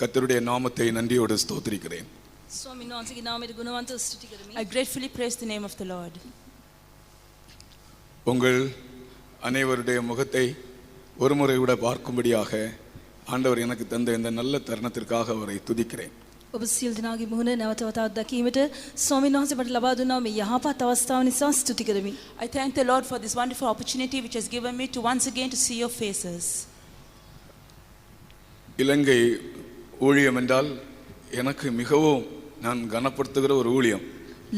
கர்த்தருடைய நாமத்தை நன்றியோடு ஸ்தோத்திரிக்கிறேன். ස්වාමීන් වහන්සේගේ නාමයට ගුණවන්තව ස්තුති කරමි. I gratefully praise the name of the Lord. உங்கள் அனைவருடைய முகத்தை ஒருமுறை கூட பார்க்கும்படியாக ஆண்டவர் எனக்கு தந்த இந்த நல்ல தருணத்திற்காக அவரை துதிக்கிறேன். ඔබ සියලු දෙනාගේ මුහුණ නැවත වතාවක් දැකීමට ස්වාමීන් වහන්සේ මට ලබා දුන්නා මේ යහපත් අවස්ථාව නිසා ස්තුති කරමි. I thank the Lord for this wonderful opportunity which has given me to once again to see your faces. இலங்கை ஊழியம் என்றால் எனக்கு மிகவும் நான் கனப்படுத்துகிற ஒரு ஊழியம்.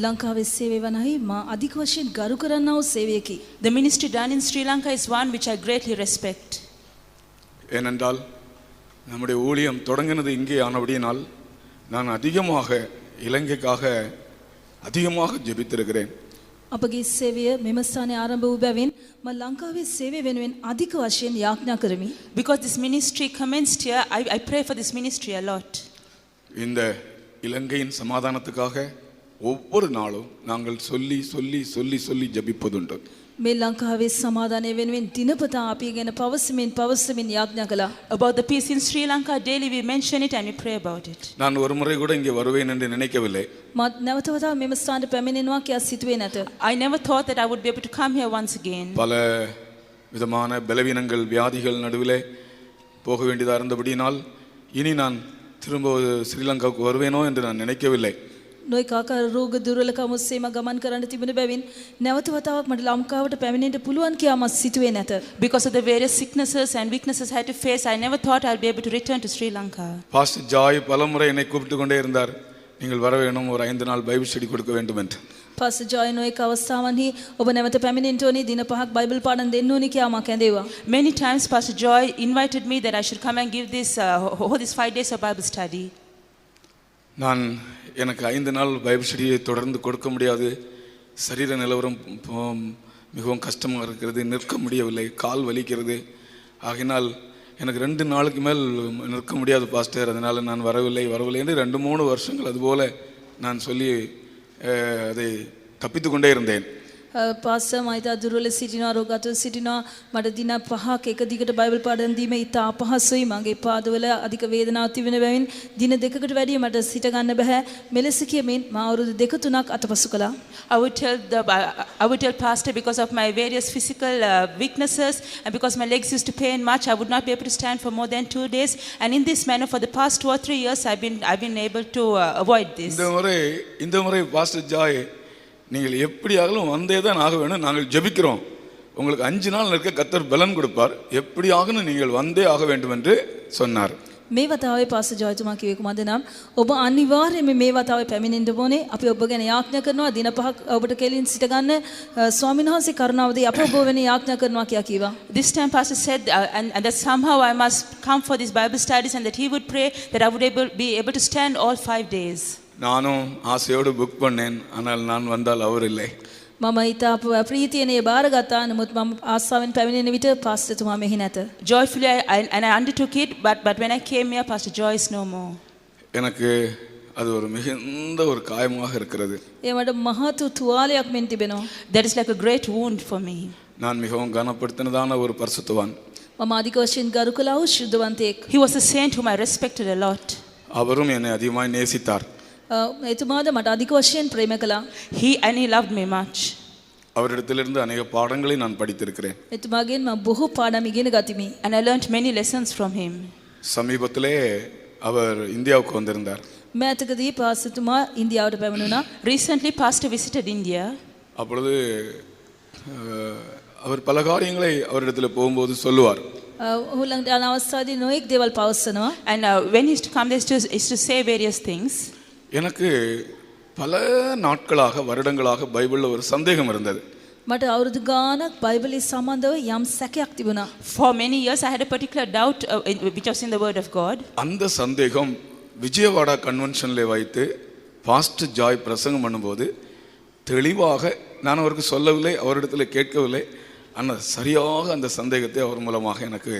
ලංකාවේ සේවය වනහි මා අධික වශයෙන් ගරු කරන්නා වූ සේවයකි. The ministry done in Sri Lanka is one which I greatly respect. ஏனென்றால் நம்முடைய ஊழியம் தொடங்கினது இங்கே ஆனபடியினால் நான் அதிகமாக இலங்கைக்காக அதிகமாக ஜெபித்திருக்கிறேன். අපගේ සේවය මෙම ස්ථානයේ ආරම්භ වූ බැවින් මා ලංකාවේ සේවය වෙනුවෙන් අධික වශයෙන් යාඥා කරමි. Because this ministry commenced here, I pray for this ministry a lot. இந்த இலங்கையின் சமாதானத்துக்காக ஒவ்வொரு நாளும் நாங்கள் சொல்லி சொல்லி சொல்லி சொல்லி ஜெபிப்பதுண்டு. මේ ලංකාවේ සමාදානය වෙනුවෙන් දිනපතා අපි ගැන පවසමින් යාඥා කළා. About the peace in Sri Lanka, daily we mention it and we pray about it. நான் ஒரு முறை கூட இங்கே வருவேன் என்று நினைக்கவில்லை. මා නැවත වතාවක් මෙම ස්ථානට පැමිණෙනවා කියා සිතුවේ නැත. I never thought that I would be able to come here once again. பல விதமான பலவீனங்கள் வியாதிகள் நடுவிலே போக வேண்டியதாக இருந்தபடியினால் இனி நான் திரும்ப ஸ்ரீலங்காவுக்கு வருவேனோ என்று நான் நினைக்கவில்லை. නොයෙක් ආකාර රෝග දුර්වලකම් ඔස්සේ මා ගමන් කරන්න තිබෙන බැවින් නැවත වතාවක් මට ලංකාවට පැමිණෙන්න පුළුවන් කියා මා සිතුවේ නැත. Because of the various sicknesses and weaknesses I had to face, I never thought I'll be able to return to Sri Lanka. Pastor Joy பலமுறை என்னை கூப்பிட்டு கொண்டே இருந்தார், நீங்கள் வர வேணும், ஒரு 5 நாள் பைபிள் ஸ்டடி கொடுக்க வேண்டும் என்று. පාස්ටර් ජොයි නොයෙක් අවස්ථාවන්හි ඔබ නැවත පැමිණෙන්න ඕනි, දින 5ක් බයිබල් පාඩම් දෙන්න ඕනි කියා මා කැඳෙව්වා. Many times Pastor Joy invited me that I should come and give this hold this 5 days of Bible study. நான் எனக்கு 5 நாள் பைபிள் ஸ்டடியை தொடர்ந்து கொடுக்க முடியாது, சரீர நிலவரம் மிகவும் கஷ்டமாக இருக்கிறது, நிற்க முடியவில்லை, கால் வலிக்கிறது. ஆகினால் எனக்கு 2 நாளுக்கு மேல் நிற்க முடியாது பாஸ்டர், அதனால் நான் வரவில்லை என்று 2-3 வருஷங்கள் அதுபோல் நான் சொல்லி அதை தப்பித்து கொண்டே இருந்தேன். පාස්ටර් මා ඉතා දුර්වල සිටිනවා, රෝගාතුර සිටිනවා. මට දින 5ක් එක දිගට බයිබල් පාඩම් දීම ඉතා අපහසුයි. මගේ පාදවල අධික වේදනාවක් තිබෙන බැවින් දින 2කට වැඩිය මට සිට ගන්න බෑ. මෙලෙස කියමින් මා අවුරුදු 2-3ක් අතපසු කළා. I would tell pastor, because of my various physical weaknesses and because my legs used to pain much, I would not be able to stand for more than 2 days. And in this manner for the past 2 or 3 years I've been able to avoid this. இந்த முறை pastor Joy, நீங்கள் எப்படியாகலும் வந்தே தான் ஆக வேணும், நாங்கள் ஜெபிக்கிறோம், உங்களுக்கு 5 நாள் இருக்க கர்த்தர் பலன் கொடுப்பார், எப்படியாகணும் நீங்கள் வந்தே ஆக வேண்டும் என்று சொன்னார். මේ වතාවේ පාස්ටර් ජොයිතුමා කිව්වේ කොහොමද නම් ඔබ අනිවාර්යයෙන්ම මේ වතාවේ පැමිණෙන්න ඕනේ. අපි ඔබ ගැන යාඥා කරනවා, දින 5ක් ඔබට කෙලින් සිට ගන්න ස්වාමීන් වහන්සේ කරුණාවදී අප ඔබ වෙන යාඥා කරනවා කියා කිව්වා. This time pastor said and that somehow I must come for these Bible studies and that he would pray that I would be able to stand all 5 days. நானும் ஆசையோடு புக் பண்ணேன், ஆனால் நான் வந்தால் அவர் இல்லை. මම ඊට ප්‍රීතියනේ බාරගත්තා. නමුත් මම ආසාවෙන් පැමිණෙන විට පාස්ටර්තුමා මෙහි නැත. Joyfully I undertook it, but when I came here, Pastor Joy is no more. எனக்கு அது ஒரு மிகுந்த ஒரு காயமாக இருக்கிறது. ඒ මට මහත් තුවාලයක් මෙන් තිබෙනවා. That is like a great wound for me. நான் மிகவும் கனப்படுத்தினதான ஒரு பரிசுத்தவான். මම අධික වශයෙන් ගරු කළා වූ ශුද්ධවන්තයෙක්. He was a saint whom I respected a lot. அவரும் என்னை அதிகமாய் நேசித்தார். එතුමාද මට අධික වශයෙන් ප්‍රේම කළා. He loved me much. அவரிடத்திலிருந்து अनेक பாடங்களை நான் படித்திருக்கிறேன். එතුමාගෙන් මම බොහෝ පාඩම් ඉගෙන ගතිමි. And I learned many lessons from him. சமீபத்திலே அவர் இந்தியாவுக்கு வந்திருந்தார். මෑතකදී පාස්ටර්තුමා ඉන්දියාවට පැමිණුණා. Recently pastor visited India. அப்பொழுது அவர் பல காரியங்களை அவரிடத்தில் போகும்போது சொல்லுவார். ඔහු ළඟට යන අවස්ථාවේදී නොඑක් දේවල් පවසනවා. And when he used to come there is to say various things. எனக்கு பல நாட்களாக வருடங்களாக பைபிள்ல ஒரு சந்தேகம் இருந்தது. මට අවුරුදු ගාණක් බයිබලයේ සම්බන්ධව යම් සැකයක් තිබුණා. For many years I had a particular doubt which was in the word of God. அந்த சந்தேகம் விஜயவாடா கன்வென்ஷன்ல வைத்து பாஸ்டர் ஜாய் பிரசங்கம் பண்ணும்போது தெளிவாக நான் அவருக்கு சொல்லவில்லை, அவரிடத்தில் கேட்கவில்லை, ஆனால் சரியாக அந்த சந்தேகத்தை அவர் மூலமாக எனக்கு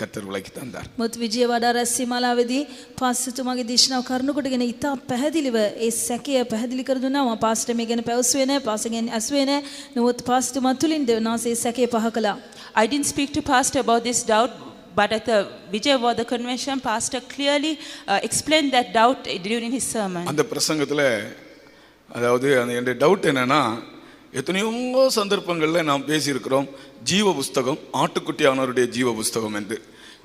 කර්තෘ විලකි තන්දාர். මොත් විජයවඩා රැස්සිමාලාවේදී පාස්ටර්තුමාගේ දේශනාව කරුණු කොටගෙන ඉතා පැහැදිලිව ඒ සැකය පැහැදිලි කර දුන්නා. මම පාස්ටර් මේ ගැන පැවසුවේ නැහැ, පාස්ටර්ගෙන් ඇසුවේ නැහැ. නමුත් පාස්ටර්තුමා තුලින් දෙවනාසේ සැකය පහ කළා. I didn't speak to pastor about this doubt, But at the Vijayawada convention, Pastor clearly explained that doubt during his sermon. அந்த பிரசங்கத்தில் அதாவது அந்த என்னுடைய டவுட் என்னன்னா, எத்தனையோ சந்தர்ப்பங்களில் நாம் பேசியிருக்கிறோம் ஜீவ புஸ்தகம் ஆட்டுக்குட்டியானவருடைய ஜீவ புஸ்தகம் என்று.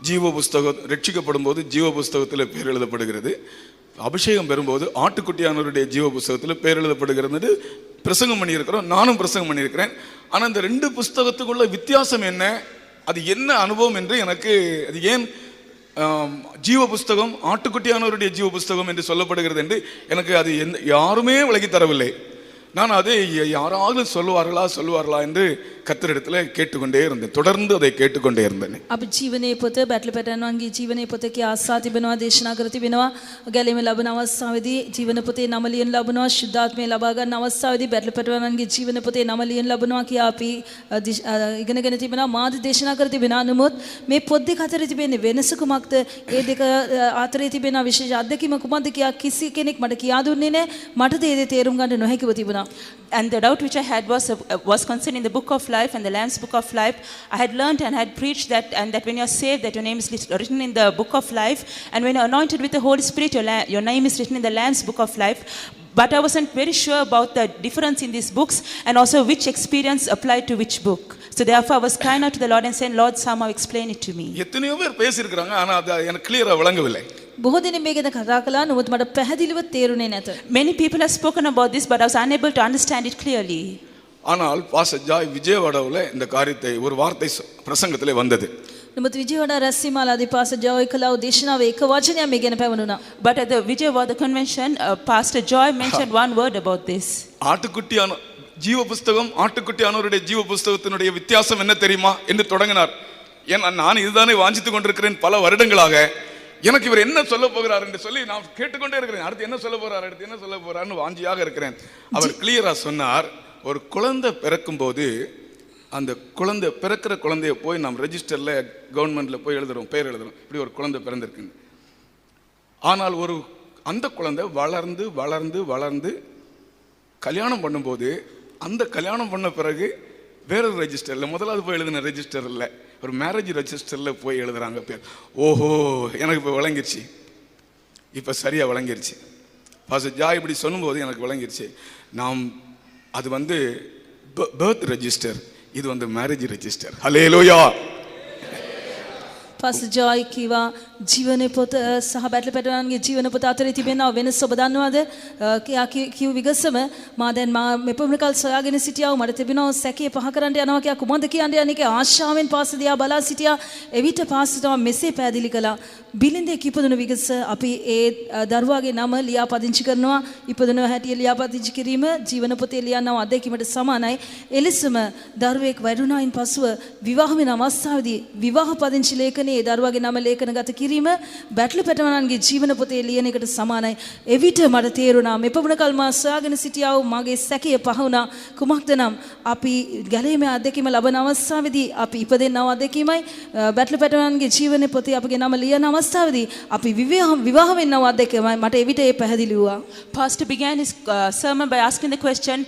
ஜீவ புஸ்தகம் ரட்சிக்கப்படும் போது ஜீவ புஸ்தகத்தில் பேர் எழுதப்படுகிறது, அபிஷேகம் பெறும்போது ஆட்டுக்குட்டியானவருடைய ஜீவ புஸ்தகத்தில் பேர் எழுதப்படுகிறது பிரசங்கம் பண்ணியிருக்கிறோம், நானும் பிரசங்கம் பண்ணியிருக்கிறேன். ஆனால் இந்த ரெண்டு புஸ்தகத்துக்குள்ள வித்தியாசம் என்ன, அது என்ன அனுபவம் என்று எனக்கு, அது ஏன் ஜீவ புஸ்தகம் ஆட்டுக்குட்டியானவருடைய ஜீவ புஸ்தகம் என்று சொல்லப்படுகிறது என்று எனக்கு அது யாருமே விளக்கி தரவில்லை. நான் அதை யாராவது சொல்லுவார்களா என்று கர்த்தரிடத்தில் கேட்டுக்கொண்டே இருந்தேன். தொடர்ந்து அதை கேட்டுக்கொண்டே இருந்தேன். අප ජීවනයේ පොත බැටළි පැටන්වන්ගේ ජීවනයේ පොත කිය ආසා තිබෙනවා, දේශනා කර තිබෙනවා. ගැලීම ලබන අවස්ථාවේදී ජීවන පොතේ නම ලියන ලබනවා, ශුද්ධාත්මය ලබා ගන්න අවස්ථාවේදී බැටළි පැටන්වන්ගේ ජීවන පොතේ නම ලියන ලබනවා කියා අපි ඉගෙනගෙන තිබෙනවා. මාද දේශනා කර තිබෙනවා. නමුත් මේ පොත් දෙක අතර තිබෙන වෙනස කුමක්ද? ඒ දෙක අතරේ තිබෙන විශේෂ අත්දැකීම කුමක්ද කියා කිසි කෙනෙක් මට කියා දුන්නේ නැහැ. මට ඒ දේ තේරුම් ගන්න නොහැකිව තිබුණා. And the doubt which I had was concerning the book of life and the Lamb's book of life. I had learned and had preached that, and that when you are saved, that your name is written in the book of life, and when you are anointed with the Holy Spirit, your name is written in the Lamb's book of life. But I wasn't very sure about the difference in these books and also which experience applied to which book. So therefore I was crying out to the Lord and saying, Lord, somehow explain it to me. எத்தனையோ பேர் பேசியிருக்கிறாங்க, ஆனால் அது எனக்கு கிளியரா விளங்கவில்லை. බොහෝ දෙනෙක් මේ ගැන කතා කළා, නමුත් මට පැහැදිලිව තේරුනේ නැත. Many people have spoken about this, but I was unable to understand it clearly. ஆனால் பாஸ்டர் ஜாய் விஜயவாடாவில் இந்த காரியத்தை ஒரு வார்த்தை பிரசங்கத்திலே வந்தது. නමුත් විජයවඩා රැස්වීමාලාදී පාස ජෝයි කළා දේශනාවේ එක වචනයක් මේ ගැන පැවණුණා. But at the Vijayawada convention, Pastor Joy mentioned one word about this. ஆட்டுக்குட்டியான ஜீவ புஸ்தகம் ஆட்டுக்குட்டியானவருடைய ஜீவ புஸ்தகத்தினுடைய வித்தியாசம் என்ன தெரியுமா என்று தொடங்கினார். ஏன்னா நான் இதுதானே வாஞ்சித்துக் கொண்டிருக்கிறேன் பல வருடங்களாக. எனக்கு இவர் என்ன சொல்ல போகிறார் என்று சொல்லி நான் கேட்டுக்கொண்டே இருக்கிறேன். அடுத்து என்ன சொல்ல போறார்னு வாஞ்சியாக இருக்கிறேன். அவர் கிளியரா சொன்னார், ஒரு குழந்தை பிறக்கும் போது அந்த குழந்தை பிறக்கிற குழந்தைய போய் நாம் ரெஜிஸ்டர்ல கவர்மெண்ட்ல போய் எழுதுறோம், பேர் எழுதுறோம், இப்படி ஒரு குழந்தை பிறந்திருக்கு. ஆனால் அந்த குழந்தை வளர்ந்து வளர்ந்து வளர்ந்து கல்யாணம் பண்ணும்போது அந்த கல்யாணம் பண்ண பிறகு வேறொரு ரெஜிஸ்டர்ல, முதலாவது போய் எழுதின ரெஜிஸ்டர் இல்லை, ஒரு மேரேஜ் ரெஜிஸ்டர்ல போய் எழுதுறாங்க பேர். ஓஹோ, எனக்கு இப்போ விளங்கிருச்சு, இப்போ சரியா விளங்கிருச்சு. பாஸ்டர் ஜாய் இப்படி சொல்லும்போது எனக்கு விளங்கிருச்சு. நாம் அது பர்த் ரெஜிஸ்டர், இது மேரேஜ் ரெஜிஸ்டர். ஹல்லேலூயா. පාස්ටර් ජෝයි කිව්වා ජීවන පොත සහ බැටළි පැටවන්ගේ ජීවන පොත අතරේ තිබෙන වෙනස ඔබ දන්නවද? කියා කිව් විගසම මා දැන් මෙපමණ කල් සොයාගෙන සිටියා. මට තිබෙනවා සැකේ පහ කරන්න යනවා කියා කුමන්ද කියන්නේ අනේක ආශාවෙන් පාස්ටර් දිහා බලා සිටියා. එවිට පාස්ටර් තමයි මෙසේ පැහැදිලි කළා, බිලින්දේ කිපදුන විගස අපි ඒ දරුවාගේ නම ලියාපදිංචි කරනවා. ඉපදුන හැටිය ලියාපදිංචි කිරීම ජීවන පොතේ ලියනවා අධ්‍යක්ීමට සමානයි. එලෙසම දරුවෙක් වැඩුණායින් පසුව විවාහ වෙන අවස්ථාවේදී විවාහ පදිංචි ලේඛනයේ දරුවාගේ නම ලේඛනගත කිරීම බැටළි පැටවන්ගේ ජීවන පොතේ ලියන එකට සමානයි. එවිට මට තේරුණා මෙපමණ කල් මා සොයාගෙන සිටියා වූ මගේ සැකය පහ වුණා. කුමක්ද නම් අපි ගැලීමේ අධ්‍යක්ීම ලබන අවස්ථාවේදී අපි ඉපදෙන්නව අධ්‍යක්ීමයි බැටළි පැටවන්ගේ ජීවන පොතේ අපගේ නම ලියන අවස්ථාවේදී අපි විවාහ වෙන්නව අධ්‍යක්ීමයි. මට එවිට ඒ පැහැදිලි වුණා. Pastor began his sermon by asking the question,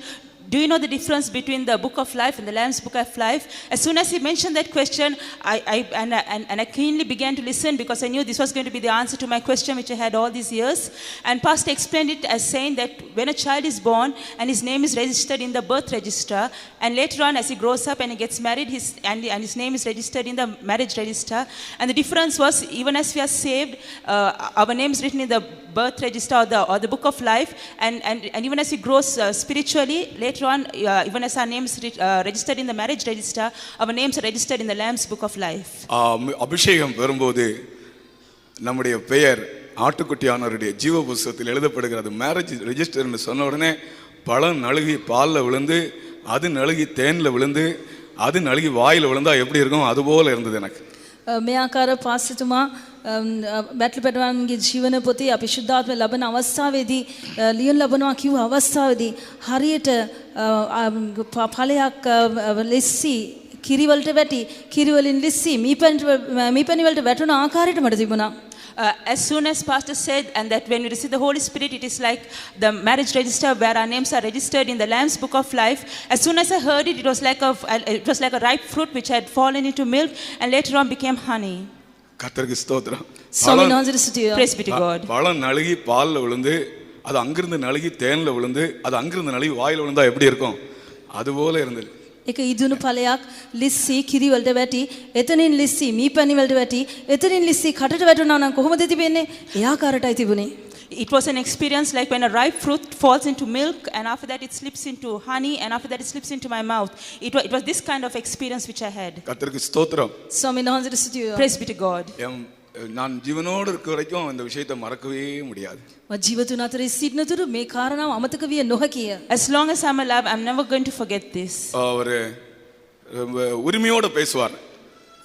do you know the difference between the book of life and the Lamb's book of life? As soon as he mentioned that question, I keenly began to listen because I knew this was going to be the answer to my question which I had all these years. And Pastor explained it as saying that when a child is born and his name is registered in the birth register, and later on as he grows up and he gets married, and his name is registered in the marriage register. And the difference was, even as we are saved, our name is written in the birth register or the book of life, and even as we grow spiritually, later on, even as our names registered in the marriage register, our names are registered in the Lamb's book of life. அபிஷேகம் வரும்போது நம்முடைய பெயர் ஆட்டுக்குட்டியானவருடைய ஜீவ புஸ்தகத்தில் எழுதப்படுகிறது. Marriage ரெஜிஸ்டர்னு சொன்ன உடனே பழம் நழுகி பாலில் விழுந்து, அது நழுகி தேனில் விழுந்து, அது நழுகி வாயில் விழுந்தா எப்படி இருக்கும், அதுபோல் இருந்தது எனக்கு. මේ ආකාර පාස්ටර්තුමා බැටළි පැටවන්ගේ ජීවන පොතේ අපි ශුද්ධාත්මය ලබන අවස්ථාවේදී ලියන ලබනවා කිව්ව අවස්ථාවේදී හරියට ඵලයක් ලෙස්සි කිරි වලට වැටි, කිරි වලින් ලිස්සි මීපැණි වලට වැටුණ ආකාරයට මට තිබුණා. As soon as Pastor said, and that when we receive the Holy Spirit, it is like the marriage register where our names are registered in the Lamb's book of life. As soon as I heard it, it was like a ripe fruit which had fallen into milk and later on became honey. கர்த்தருக்கு ஸ்தோத்திரம். ස්වාමීන් වහන්සේට ස්තුතිය වේවා. Praise be to God. பழம் நழுகி பாலில் விழுந்து அது அங்கிருந்து நழுகி தேனில் விழுந்து அது அங்கிருந்து நழுகி வாயில் விழுந்தா எப்படி இருக்கும்? அதுபோல இருந்தது. එක ඉදුණු ඵලයක් ලිස්සි කිරි වලට වැටි, එතනින් ලිස්සි මීපැණි වලට වැටි, එතනින් ලිස්සි කටට වැටුණා නම් කොහොමද තිබෙන්නේ? ඒ ආකාරයටයි තිබුණේ. It was an experience like when a ripe fruit falls into milk and after that it slips into honey and after that it slips into my mouth. It was this kind of experience which I had. கர்த்தருக்கு ஸ்தோத்திரம். ස්වාමීන් වහන්සේට ස්තුතිය වේවා. Praise be to God. நான் ஜீவனோடு இருக்க வரைக்கும் இந்த விஷயத்தை மறக்கவே முடியாது. මා ජීවතුන් අතරේ සිටින තුරු මේ කාරණාව අමතක විය නොහැකිය. As long as I'm alive, I'm never going to forget this. அவர் உரிமையோட பேசுவார்.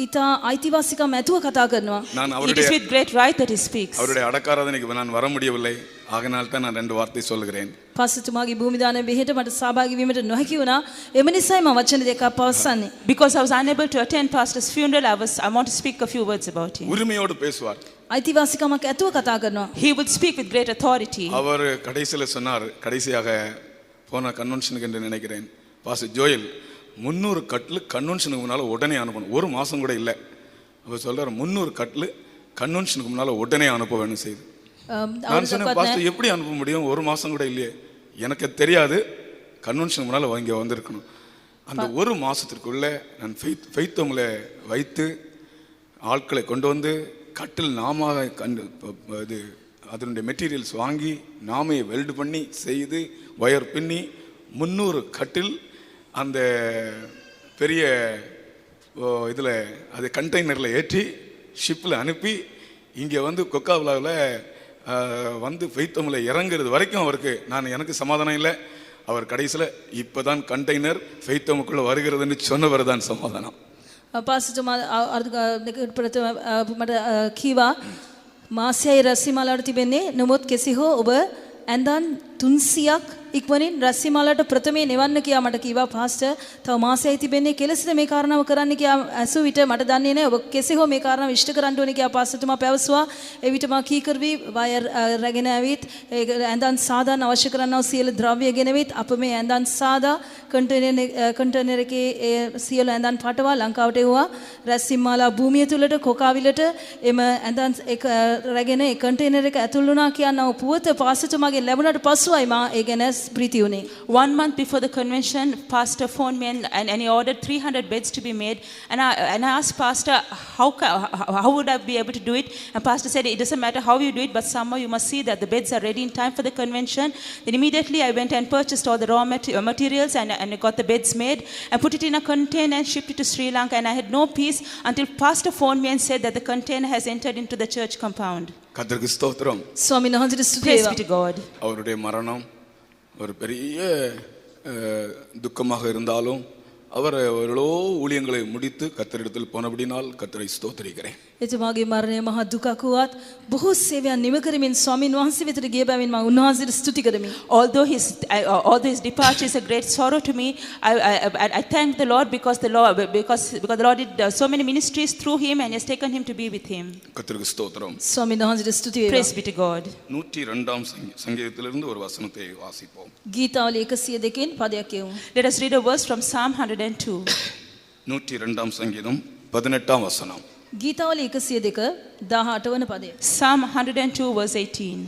ඊට අයිතිවාසිකම් ඇතුව කතා කරනවා. நான் It is அவருடைய with great right that he speaks. அவருடைய அடக்காராதனைக்கு நான் வர முடியவில்லை. ஆகையால் தான் நான் 2 வார்த்தை சொல்கிறேன். පාස්තුමාගේ භූමි දාන බෙහෙට මට සහභාගී වීමට නොහැකි වුණා. එම නිසායි මම වචන දෙකක් පවසන්නේ. Because I was unable to attend pastor's funeral, I want to speak a few words about him. உரிமையோடு பேசுவார். අයිතිවාසිකමක් ඇතුව කතා කරනවා. He would speak with great authority. அவர் கடைசியில் சொன்னார், கடைசியாக போன கன்வென்ஷனுக்கு என்று நினைக்கிறேன், பாஸ்டர் ஜோயல் 300 கட்டில் கன்வென்ஷனுக்கு முன்னால் உடனே அனுப்பணும், 1 மாதம் கூட இல்லை. அவர் சொல்கிறார் 300 கட்டில் கன்வென்ஷனுக்கு முன்னால் உடனே அனுப்ப வேணும் செய்து. நான் சொன்னேன், பாஸ்டர் எப்படி அனுப்ப முடியும், 1 மாதம் கூட இல்லையே. எனக்கு தெரியாது, கன்வென்ஷனுக்கு முன்னால் இங்கே வந்திருக்கணும். அந்த 1 மாதத்திற்குள்ளே நான் ஃபெய்த்தோமில் வைத்து ஆட்களை கொண்டு வந்து கட்டில் நாமாக இது அதனுடைய மெட்டீரியல்ஸ் வாங்கி நாமையை வெல்டு பண்ணி செய்து வயர் பின்னி 300 கட்டில் அந்த பெரிய இதில் அது கண்டெய்னரில் ஏற்றி ஷிப்பில் அனுப்பி இங்கே வந்து கொக்காவிலாவில் வந்து ஃபெய்த்தோமில் இறங்குறது வரைக்கும் அவருக்கு எனக்கு சமாதானம் இல்லை. அவர் கடைசியில் இப்போ தான் கண்டெய்னர் ஃபெய்த்தோமுக்குள்ளே வருகிறதுன்னு சொன்னவர் தான் சமாதானம். පාස්තුමා දෙකට ප්‍රථම මට කීවා මාසයයි රැස්සිමාලාට තිබෙන්නේ, නමුත් කෙසේ හෝ ඔබ ඇඳන් 300ක් ඉක්මනින් රැස්සිමාලාට ප්‍රථමේ නෙවන්න කියා මට කීවා. පාස්ටර් තව මාසයයි තිබෙන්නේ, කෙලෙසද මේ කාරණාව කරන්න කියා ඇසු විට මට දන්නේ නැහැ. ඔබ කෙසේ හෝ මේ කාරණාව ඉෂ්ට කරන්න ඕනේ කියා පාස්ටර්තුමා පැවසුවා. ඒ විට මා කීකරවි වයර් රැගෙන ඇවිත් ඒ ඇඳන් සාදාන අවශ්‍ය කරනව සියලු ද්‍රව්‍ය ගෙනවිත් අප මේ ඇඳන් සාදා කන්ටේනර් එකේ ඒ සියලු ඇඳන් පටවා ලංකාවට එවුවා. රැස්සිමාලා භූමිය තුලට කොකාවිලට එම ඇඳන් රැගෙන ඒ කන්ටේනර් එක ඇතුල් වුණා කියනවා පුවත පාස්ටර්තුමාගෙන් ලැබුණාට පස්සුවයි මා ඒ ගැන ප්‍රීති වුණේ. 1 month before the convention, pastor phoned me and he ordered 300 beds to be made, and I asked pastor how would I be able to do it, and pastor said it doesn't matter how you do it, but somehow you must see that the beds are ready in time for the convention. Then immediately I went and purchased all the raw materials and I got the beds made and put it in a container and shipped it to Sri Lanka, and I had no peace until pastor phoned me and said that the container has entered into the church compound. கர்த்தருக்கு ஸ்தோத்திரம். ස්වාමීන් වහන්සේට ස්තුතිය Praise වේවා. be to God. அவருடைய மரணம் ஒரு பெரிய துக்கமாக இருந்தாலும் அவர் எவ்வளோ ஊழியங்களை முடித்து கர்த்தரிடத்தில் போனபடினால் கர்த்தரை ஸ்தோத்திரிக்கிறேன். එතුමාගේ මරණය මහා දුකක් වුවත් බොහෝ සේවයන් නිම කරමින් ස්වාමීන් වහන්සේ වෙතට ගිය බැවින් මම උන්වහන්සේට ස්තුති කරමි. Although his departure is a great sorrow to me, I thank the Lord because the Lord did so many ministries through him and has taken him to be with him. கர்த்தருக்கு ஸ்தோத்திரம். ස්වාමීන් වහන්සේට ස්තුති වේවා. Praise be to God. 102ஆம் சங்கீதத்திலிருந்து ஒரு வசனத்தை வாசிப்போம். ගීතාවලිය 102 පදයක් කියමු. Let us read a verse from Psalm 102. 102ஆம் சங்கீதம் 18ஆம் வசனம். ගීතාවලිය 102 18 වන පදය. Psalm 102 verse 18.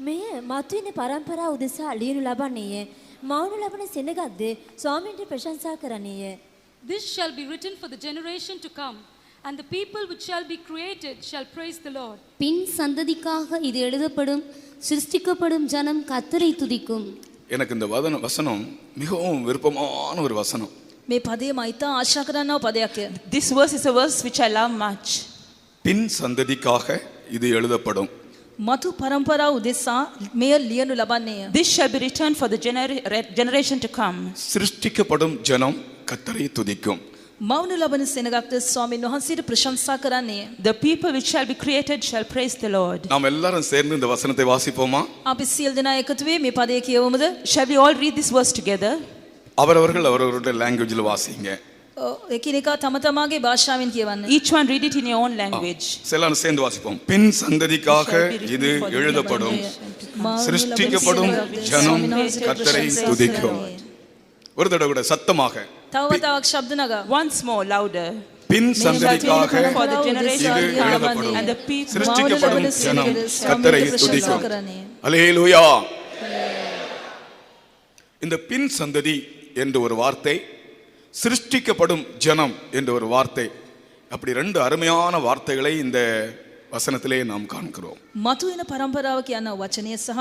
මෙය මතුවෙන පරම්පරාව උදෙසා ලියනු ලබන්නේය. මවනු ලබන සෙනගද්ද ස්වාමීන්ට ප්‍රශංසා කරන්නේය. This shall be written for the generation to come, and the people which shall be created shall praise the Lord. பின் சந்ததிக்காக இது எழுதப்படும், சிருஷ்டிக்கப்படும் ஜனம் கர்த்தரை துதிக்கும். எனக்கு இந்த வசனம் மிகவும் விருப்பமான ஒரு வசனம். මේ පදේ මයිතා ආශා කරන්නව පදයක්. This verse is a verse which I love much. பின் சந்ததிக்காக இது எழுதப்படும். මතු පරම්පරාව උදෙසා මෙය ලියනු ලබන්නේය. This shall be written for the generation to come. சிருஷ்டிக்கப்படும் ஜனம் கர்த்தரை துதிக்கும். මවුනු ලබන සෙනගක්ද ස්වාමීන් වහන්සේට ප්‍රශංසා කරන්නේය. The people which shall be created shall praise the Lord. நாம் எல்லாரும் சேர்ந்து இந்த வசனத்தை வாசிப்போமா? අපි සියලු දෙනා එකතු වෙ මේ පදේ කියවමුද? Shall we all read this verse together? அவரவர்களுடைய லாங்குவேஜில் வாசிங்க. එකිනෙකා තම තමාගේ භාෂාවෙන් කියවන්න. Each one read it in your own language. எல்லாரும் சேர்ந்து வாசிப்போம். பின் சந்ததிக்காக இது எழுதப்படும், சிருஷ்டிக்கப்படும் ஜனம் கர்த்தரை துதிக்கும். ஒரு தடவை கூட சத்தமாக. තව වතාවක් ශබ්ද නගා. Once more louder. Bin சந்ததிக்காக for the generation இது to come, எழுதப்படும். and the people சிருஷ்டிக்கப்படும் ஜனம் கர்த்தரை துதிக்கும். அல்லேலூயா. இந்த பின் சந்ததி என்ற ஒரு வார்த்தை, சிருஷ்டிக்கப்படும் ஜனம் என்ற ஒரு வார்த்தை, அப்படி ரெண்டு அருமையான வார்த்தைகளை இந்த වසනத்திலே நாம் காண்கிறோம். මතුවෙන පරම්පරාව කියනා වචනය සහ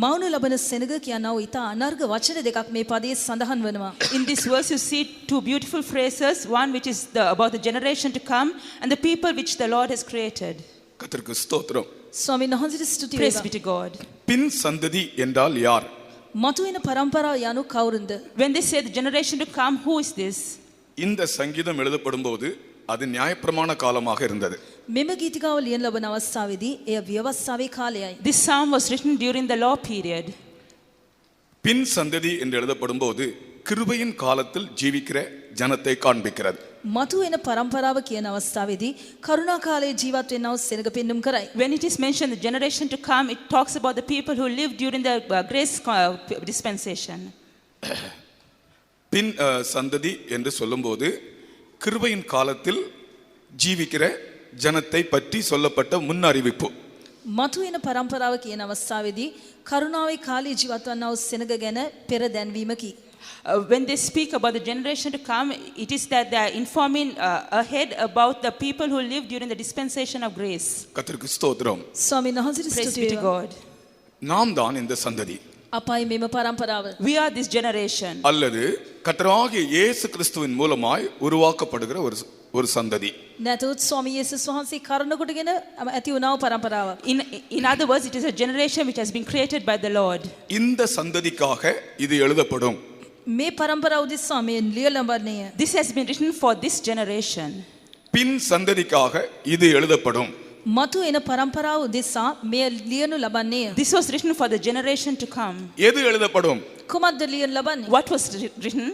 මවුන ලබන සෙනග කියනා ඉතා අනර්ග වචන දෙකක් මේ පදයේ සඳහන් වෙනවා. In this verse you see two beautiful phrases, one which is about the generation to come and the people which the Lord has created. கர்த்தருக்கு ஸ்தோத்திரம். ස්වාමීන් වහන්සේට ස්තුති Praise වේවා. be to God. பின் சந்ததி என்றால் யார்? මතුවෙන පරම්පරාව යනු කවුරුන්ද? When they say the generation to come, who is this? இந்த சங்கீதம் எழுதப்படும் போது அது நியாயப்பிரமாண காலமாக இருந்தது. මෙම ගීතිකාව ලියන ලබන අවස්ථාවේදී එය ව්‍යවස්ථාවේ කාලයයි. This psalm was written during the law period. பின் சந்ததி என்று எழுதப்படும் போது கிருபையின் காலத்தில் ஜீவிக்கிற ஜனத்தை காண்பிக்கிறது. මතුවෙන පරම්පරාව කියන අවස්ථාවේදී කරුණා කාලයේ ජීවත් වෙන්නව සෙනග පෙන්눔 කරයි. When it is mentioned the generation to come, it talks about the people who lived during the grace dispensation. பின் சந்ததி என்று சொல்லும்போது கிருபையின் காலத்தில் ஜீவிக்கிற ஜனத்தை பற்றி சொல்லப்பட்ட முன் அறிவிப்பு. මතුවෙන පරම්පරාව කියන අවස්ථාවේදී කරුණාවේ කාලයේ ජීවත් වන්නව සෙනග ගැන පෙර දැන්වීමකි. When they speak about the generation to come, it is that they are informing ahead about the people who lived during the dispensation of grace. கர்த்தருக்கு ஸ்தோத்திரம். ස්වාමීන් වහන්සේට Praise ස්තුති be to වේවා. God. நாம் தான் இந்த சந்ததி. අපයි මෙම පරම්පරාව. We are this generation. அல்லது கர்த்தராகிய இயேசு கிறிஸ்துவின் மூலமாய் உருவாக்கப்படுகிற ஒரு சந்ததி. නැතොත් ස්වාමී යේසුස් වහන්සේ කරුණ කොටගෙන ඇති වුණා වූ පරම්පරාවක්. In other words, it is a generation which has been created by the Lord. இந்த சந்ததிக்காக இது எழுதப்படும். මේ පරම්පරාව උදෙසා මේ ලියලා ලබන්නේ. This has been written for this generation. பின் சந்ததிக்காக இது எழுதப்படும். මතුවෙන පරම්පරාව උදෙසා මේ ලියනු ලබන්නේ. This was written for the generation to come. எது எழுதப்படும்? කුමක්ද ලියනු ලබන්නේ? What was written?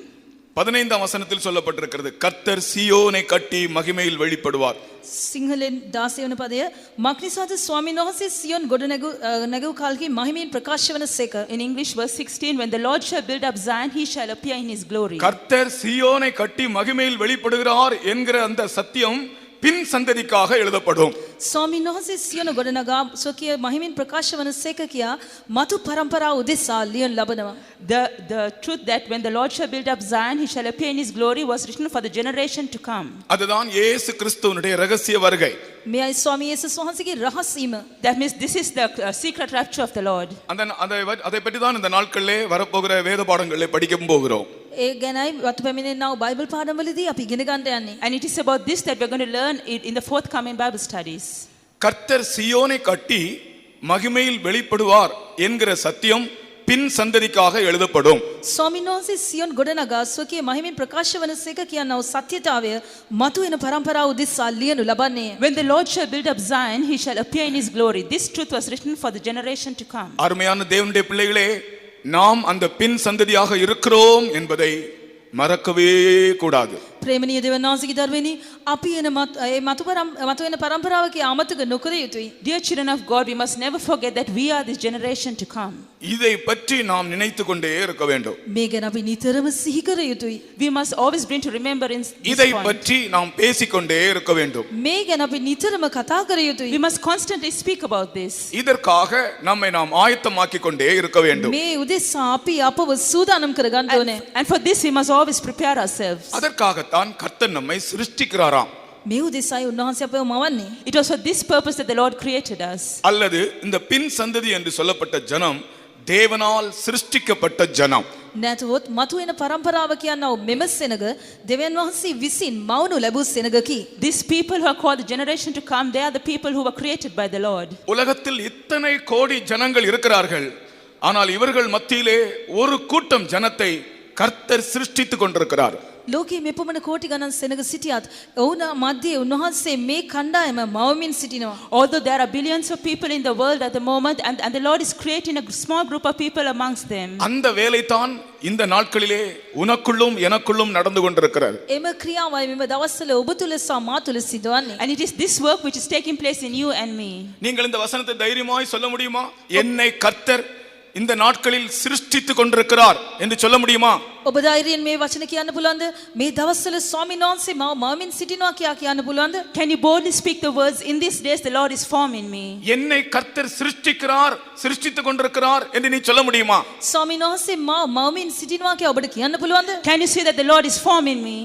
15ஆம் வசனத்தில் சொல்லப்பட்டிருக்கிறது, கர்த்தர் சீயோனை கட்டி மகிமையில் வெளிப்படுவார். සිංහලෙන් 16 වන පදය මක්නිසාද ස්වාමීන් වහන්සේ සියොන් ගොඩ නැගූ කාලෙහි මහිමෙන් ප්‍රකාශ වන සේක. In English, verse 16, when the Lord shall build up Zion, he shall appear in his glory. கர்த்தர் சீயோனை கட்டி மகிமையில் வெளிப்படுகிறார் என்கிற அந்த சத்தியம் பின் சந்ததிக்காக எழுதப்படும். ස්වාමීන් වහන්සේ සියොන ගොඩ නගා ස්වකීය මහිමෙන් ප්‍රකාශ වන සේක කියා මතු පරම්පරාව උදෙසා ලියනු ලබනවා. The truth that when the Lord shall build up Zion, he shall appear in his glory was written for the generation to come. அதுதான் இயேசு கிறிஸ்துவினுடைய ரகசிய வருகை. මෙයයි ස්වාමී යේසුස් වහන්සේගේ රහස් වීම. That means this is the secret rapture of the Lord. அதை பற்றி தான் இந்த நாட்களிலே வரப்போகிற வேத பாடங்களிலே படிக்க போகிறோம். ඒ ගැනයි වතු පැමිණෙනා වූ බයිබල් පාඩම්වලදී අපි ඉගෙන ගන්න යන්නේ. And it is about this that we're going to learn in the forthcoming Bible studies. கர்த்தர் சீயோனை கட்டி மகிமையில் வெளிப்படுவார் என்கிற சத்தியம் பின் சந்ததிக்காக எழுதப்படும். ස්වාමීන් වහන්සේ සියොන් ගොඩ නගා ස්වකීය මහිමෙන් ප්‍රකාශ වන සේක කියනා වූ සත්‍යතාවය මතුවෙන පරම්පරාව උදෙසා ලියනු ලබන්නේ. When the Lord shall build up Zion, he shall appear in his glory. This truth was written for the generation to come. அருமையான தேவனுடைய பிள்ளைகளே, நாம் அந்த பின் சந்ததியாக இருக்கிறோம் என்பதை மறக்கவே கூடாது. ප්‍රේමණීය දෙවියන් වහන්සේගේ දරුවනි, අපි එන මතුවෙන පරම්පරාවක අමතක නොකර යුතුයි. Dear children of God, we must never forget that we are this generation to come. இதை பற்றி நாம் நினைத்து கொண்டே இருக்க வேண்டும். මේ ගැන අපි නිතරම සිහි කර යුතුයි. We must always bring to remembrance this இதை point. பற்றி நாம் பேசிக்கொண்டே இருக்க வேண்டும். මේ ගැන අපි නිතරම කතා කර We යුතුයි. must constantly speak about this. இதற்காக நம்மை நாம் ஆயத்தமாக்கிக் கொண்டே இருக்க வேண்டும். මේ උදෙසා අපි අපව සූදානම් කර ගන්න ඕනේ. And for this we must always prepare ourselves. அதற்காகத்தான் கர்த்தர் நம்மை சிருஷ்டிக்கிறாராம். මේ උදෙසායි උන්වහන්සේ අපව මවන්නේ. It was for this purpose that the Lord created us. அல்லது இந்த பின் சந்ததி என்று சொல்லப்பட்ட ஜனம் தேவனால் சிருஷ்டிக்கப்பட்ட ஜனம். නැතහොත් මතුවෙන පරම්පරාව කියනා වූ මෙම සෙනග දෙවියන් වහන්සේ විසින් මවනු ලැබූ සෙනගකි. These people who are called the generation to come, they are the people who were created by the Lord. உலகத்தில் இத்தனை கோடி ஜனங்கள் இருக்கிறார்கள், ஆனால் இவர்கள் மத்தியிலே ஒரு கூட்டம் ஜனத்தை கர்த்தர் சிருஷ்டித்துக் கொண்டிருக்கிறார். ලෝකයේ මෙපමණ කෝටි ගණන් සෙනග සිටියත් ඔවුන් මැදේ උන්වහන්සේ මේ කණ්ඩායම මවමින් සිටිනවා. Although there are billions of people in the world at the moment, and the Lord is creating a small group of people amongst them. அந்த வேலை தான் இந்த நாட்களிலே உனக்குள்ளும் எனக்குள்ளும் நடந்து கொண்டிருக்கிறது. එම ක්‍රියාවයි මෙම දවස්වල ඔබ තුල සහ මා තුල සිදුවන්නේ. And it is this work which is taking place in you and me. நீங்கள் இந்த வசனத்தை தைரியமாய் சொல்ல முடியுமா? என்னை கர்த்தர் இந்த நாட்களில் சிருஷ்டித்துக் கொண்டிருக்கிறார் என்று சொல்ல முடியுமா? ඔබ ධෛර්යයෙන් මේ වචන කියන්න පුළුවන්ද? මේ දවස්වල ස්වාමීන් වහන්සේ මම මමින් සිටිනවා කියා කියන්න පුළුවන්ද? Can you boldly speak the words, in these days the Lord is forming me? என்னை கர்த்தர் சிருஷ்டிக்கிறார், சிருஷ்டித்துக் கொண்டிருக்கிறார் என்று நீ சொல்ல முடியுமா? ස්වාමීන් වහන්සේ මමින් සිටිනවා කියා ඔබට කියන්න පුළුවන්ද? Can you say that the Lord is forming me?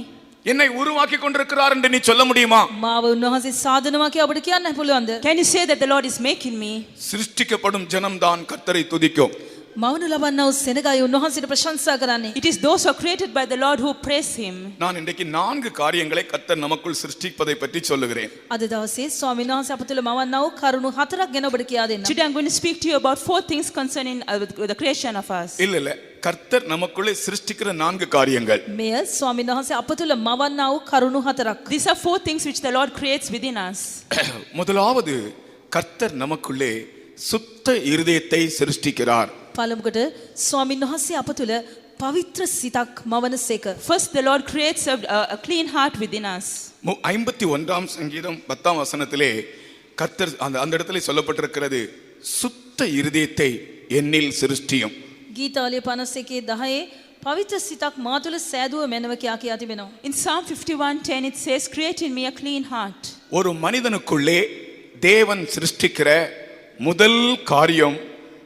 என்னை உருவாக்கி கொண்டிருக்கிறார் என்று நீ சொல்ல முடியுமா? මාව උන්වහන්සේ සාදනවා කියා ඔබට කියන්න පුළුවන්ද? Can you say that the Lord is making me? சிருஷ்டிக்கப்படும் ஜனம்தான் கர்த்தரை துதிக்கும். මවනු ලබන්නා වූ සෙනගයි උන්වහන්සේට ප්‍රශංසා කරන්නේ. It is those who are created by the Lord who praise him. நான் இன்றைக்கு 4 காரியங்களை கர்த்தர் நமக்குள் சிருஷ்டிப்பதை பற்றி சொல்லுகிறேன். අද දවසේ ස්වාමීන් වහන්සේ අප තුළ මවන්නා වූ කරුණු 4ක් ගැන ඔබට කියා දෙන්නම්. Today I'm going to speak to you about 4 things concerning the creation of us. இல்ல கர்த்தர் நமக்குள்ளே சிருஷ்டிக்கிற 4 காரியங்கள். මෙය ස්වාමීන් වහන්සේ අප තුළ මවන්නා වූ කරුණු 4ක්. These are 4 things which the Lord creates within us. முதலாவது கர்த்தர் நமக்குள்ளே சுத்த இருதயத்தை சிருஷ்டிக்கிறார். පළමුවට ස්වාමීන් වහන්සේ අප තුළ පවිත්‍ර සිතක් මවනසේක. First, the Lord creates a clean heart within us. 51ஆம் சங்கீதம் 10ஆம் வசனத்திலே கர்த்தர் அந்த இடத்திலே சொல்லப்பட்டிருக்கிறது, சுத்த இருதயத்தை என்னில் சிருஷ்டியும். ගීතාවලිය 51:10 පවිත්‍ර සිතක් මා තුළ සෑදුව මැනව කියා තිබෙනවා. In Psalm 51:10 it says, create in me a clean heart. ஒரு மனிதனுக்குள்ளே தேவன் சிருஷ்டிக்கிற முதல் காரியம்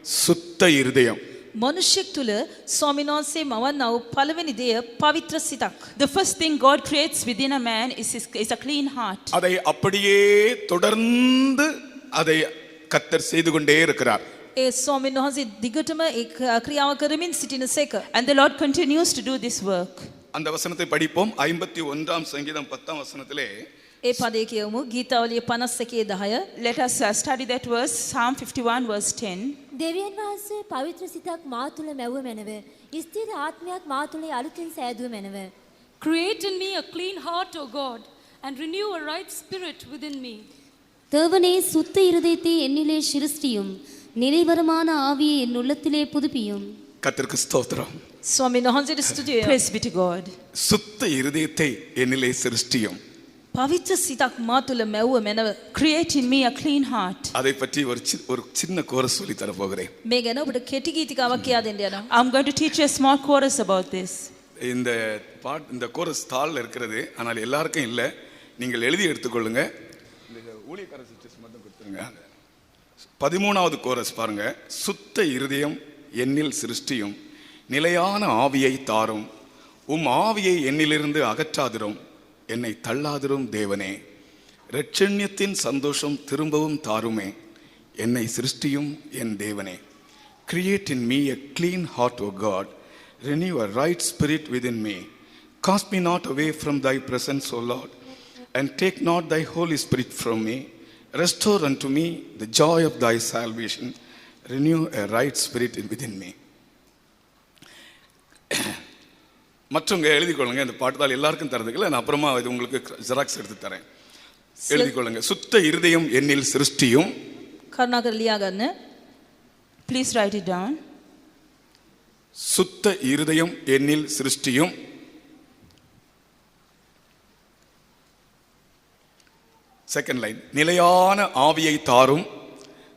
சுத்த இருதயம். මනුෂ්‍යෙක් තුළ ස්වාමීන් වහන්සේ මවන්නා වූ පළවෙනි දෙය පවිත්‍ර සිතක්. The first thing God creates within a man is a clean heart. அதை அப்படியே தொடர்ந்து அதை கர்த்தர் செய்து கொண்டே இருக்கிறார். ඒ ස්වාමීන් වහන්සේ දිගටම ඒ ක්‍රියාව කරමින් සිටිනසේක. And the Lord continues to do this work. அந்த வசனத்தை படிப்போம். 51ஆம் சங்கீதம் 10ஆம் வசனத்திலே ඒ පදේ කියවමු. ගීතාවලිය 51:10. Let us study that verse, Psalm 51 verse 10. දෙවියන් වහන්සේ පවිත්‍ර සිතක් මා තුළ මැවුව මැනව. ස්ථිර ආත්මයක් මා තුළ අලුතින් සෑදුව මැනව. Create in me a clean heart, O God, and renew a right spirit within me. தேவனே சுத்த இருதயத்தை என்னிலே சிருஷ்டியும் நிறைவரமான ஆவியை என் உள்ளத்திலே புதுப்பியும். கர்த்தருக்கு ஸ்தோத்திரம். ස්වාමීන් වහන්සේට ස්තුතිය. Praise be to God. சுத்த இருதயத்தை என்னிலே சிருஷ்டியும். පවිත්‍ර සිතක් මා තුළ මැවුව මැනව. Create in me a clean heart. அதை பற்றி ஒரு சின்ன கோரஸ் சொல்லி தர போகிறேன். මේ ගැන ඔබට කෙටි ගීතිකාවක් කියා දෙන්න යනවා. I'm going to teach you a small chorus about this. இந்த கோரஸ் தாளில் இருக்கிறது, ஆனால் எல்லாருக்கும் இல்லை. நீங்கள் எழுதி எடுத்துக்கொள்ளுங்க. இந்த ஊழியக்கார சிஸ்டர்ஸ் மட்டும் கொடுத்துருங்க. 13வது கோரஸ் பாருங்க. சுத்த இருதயம் என்னில் சிருஷ்டியும் நிலையான ஆவியை தாரும், உம் ஆவியை என்னிலிருந்து அகற்றாதிரும், என்னை தள்ளாதிரும் தேவனே, இரட்சண்யத்தின் சந்தோஷம் திரும்பவும் தாருமே, என்னை சிருஷ்டியும் என் தேவனே. Create in me a clean heart, O God, renew a right spirit within me. Cast me not away from thy presence, O Lord, and take not thy Holy Spirit from me. Restore unto me the joy of thy salvation. Renew a right spirit within me. மற்றவங்க எழுதிக்கொள்ளுங்க. இந்த பாட்டுதால் எல்லாருக்கும் தரதுக்குள்ள நான் அப்புறமா இது உங்களுக்கு xerox எடுத்து தரேன். எழுதிக்கொள்ளுங்க. சுத்த இருதயம் என்னில் சிருஷ்டியும். කරුණාකර ලියා ගන්න. Please write it down. சுத்த இருதயம் என்னில் சிருஷ்டியும். செகண்ட் லைன், நிலையான ஆவியை தாரும்.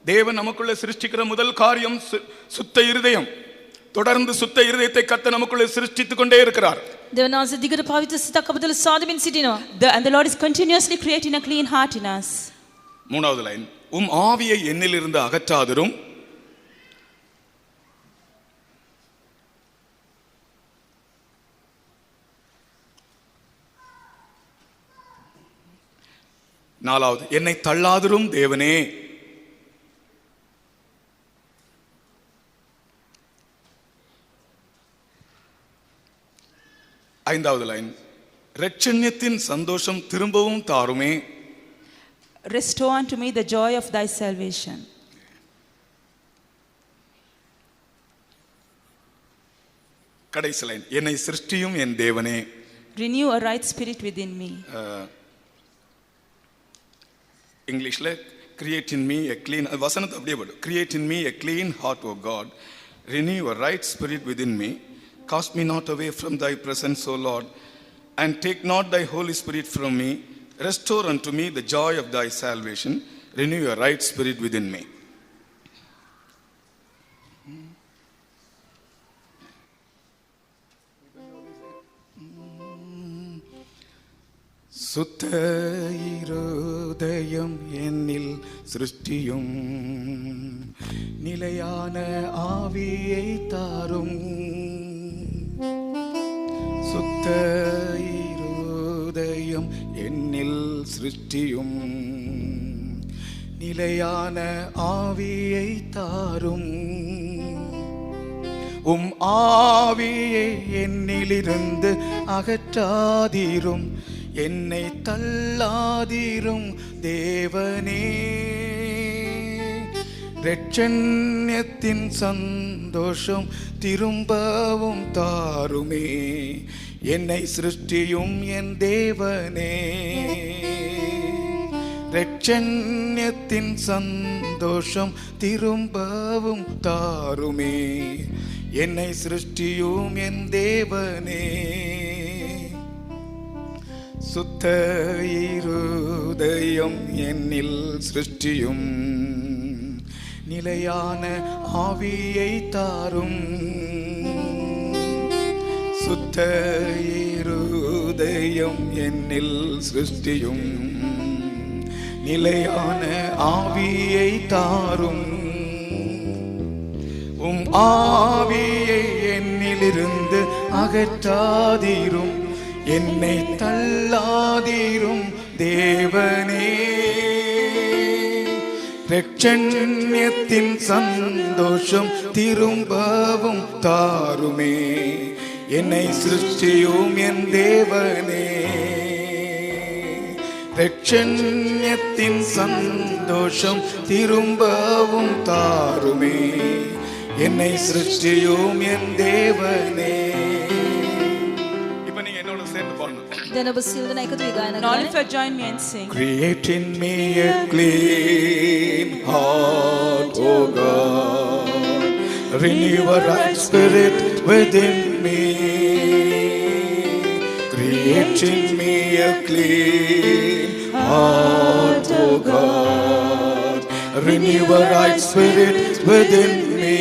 தேவன் நமக்குள்ள சிருஷ்டிக்கிற முதல் காரியம் சுத்த இருதயம். தொடர்ந்து சுத்த இருதயத்தை கர்த்தர் நமக்குள்ளே சிருஷ்டித்துக் கொண்டே இருக்கிறார். දෙවන වහන්සේ දිගට පවිත්‍ර සිතක් අප තුළ සාදමින් සිටිනවා. And the Lord is continuously creating a clean heart in us. மூணாவது லைன், உம் ஆவியை என்னிலிருந்து அகற்றாதிரும். நாலாவது, என்னை தள்ளாதிரும் தேவனே. ஐந்தாவது லைன், இரட்சண்யத்தின் சந்தோஷம் திரும்பவும் தாருமே. Restore unto me the joy of thy salvation. கடைசி லைன், என்னை சிருஷ்டியும் என் தேவனே. Renew a right spirit within me. இங்கிலீஷ்ல create in me a clean, வசனத்தை அப்படியே போடு. Create in me a clean heart, oh God, renew a right spirit within me. Cast me not away from thy presence, O Lord, and take not thy Holy Spirit from me. Restore unto me the joy of thy salvation. Renew a right spirit within me. சுத்த இருதயம் என்னில் சிருஷ்டியும், நிலையான ஆவியை தாரும். சுத்த இருதயம் என்னில் சிருஷ்டியும், நிலையான ஆவியை தாரும். உம் ஆவியை என்னிலிருந்து அகற்றாதீரும், என்னை தள்ளாதீரும் தேவனே. இரட்சண்யத்தின் சந்தோஷம் திரும்பவும் தாருமே, என்னை சிருஷ்டியும் என் தேவனே. இரட்சண்யத்தின் சந்தோஷம் திரும்பவும் தாருமே, என்னை சிருஷ்டியும் என் தேவனே. சுத்த இருதயம் என்னில் சிருஷ்டியும், நிலையான ஆவியை தாரும். சுத்த இருதயம் என்னில் சிருஷ்டியும், நிலையான ஆவியை தாரும். உம் ஆவியை என்னிலிருந்து அகற்றாதீரும், என்னை தள்ளாதீரும் தேவனே. இரட்சண்யத்தின் சந்தோஷம் திரும்பவும் தாருமே, என்னை சிருஷ்டியும் என் தேவனே. இரட்சண்யத்தின் சந்தோஷம் திரும்பவும் தாருமே, என்னை சிருஷ்டியும் என் தேவனே. இப்ப நீங்க என்னோட சேர்ந்து பாடணும். දැන් ඔබ සියලු දෙනා එකතු වී ගායනා And all කරන්න. of you join me and sing. Create in me a clean heart, O God. Renew a right spirit within me. Create in me a clean heart, O God. Renew a right spirit within me.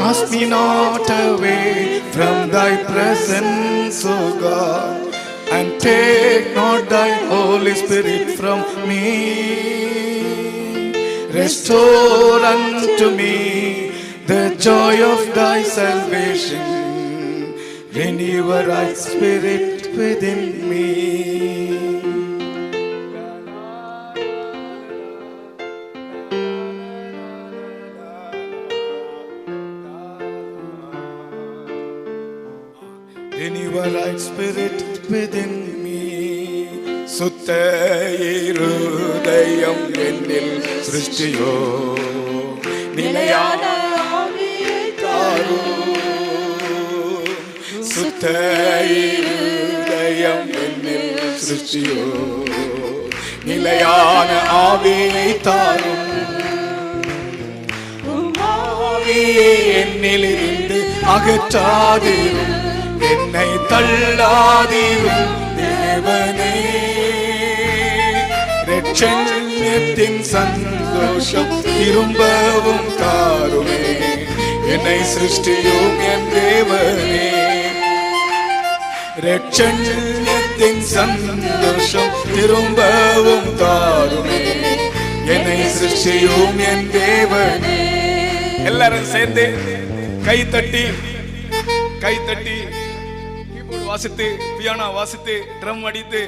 Cast me not away from thy presence, O God, and take not thy Holy Spirit from me. Restore unto me the joy of thy salvation. Renew a right spirit within me. Renew a right spirit within me. சுத்த இருதயம் என்னில் சிருஷ்டியோ, நிலையான ஆவியை தாரும். சுத்த இருதயம் என்னில் சிருஷ்டியோ, நிலையான ஆவியை தாரும். ஆவியை என்னிலிருந்து அகற்றாதீரும், என்னை தள்ளாதீரும் தேவனே. இரட்சண்யத்தின் சந்தோஷம் திரும்பவும் தாருமே, என்னை சிருஷ்டியும் என் தேவனே. இரட்சண்யத்தின் சந்தோஷம் திரும்பவும் தாருமே, என்னை சிருஷ்டியும் என் தேவனே. எல்லாரும் சேர்ந்து கை தட்டி கீபோர்டு வாசித்து, பியானோ வாசித்து, ட்ரம் அடித்து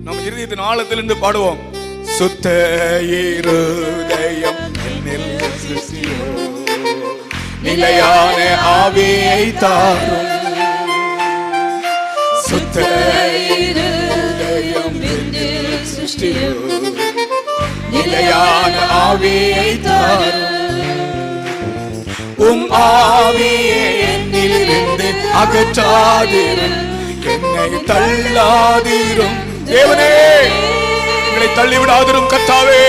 நம்ம இருதயத்தின் ஆழத்திலிருந்து பாடுவோம். சுத்த இருதயம் என்னில் சிருஷ்டியோ, நிலையான ஆவியை தாரும். சுத்த இருதயம் என்னில் சிருஷ்டியோ, நிலையான ஆவியை தாரும். உம் ஆவியை என்னிலிருந்து அகற்றாதீரும், என்னை தள்ளாதீரும் தேவனே. எங்களை தள்ளிவிடாதீரும் கர்த்தாவே.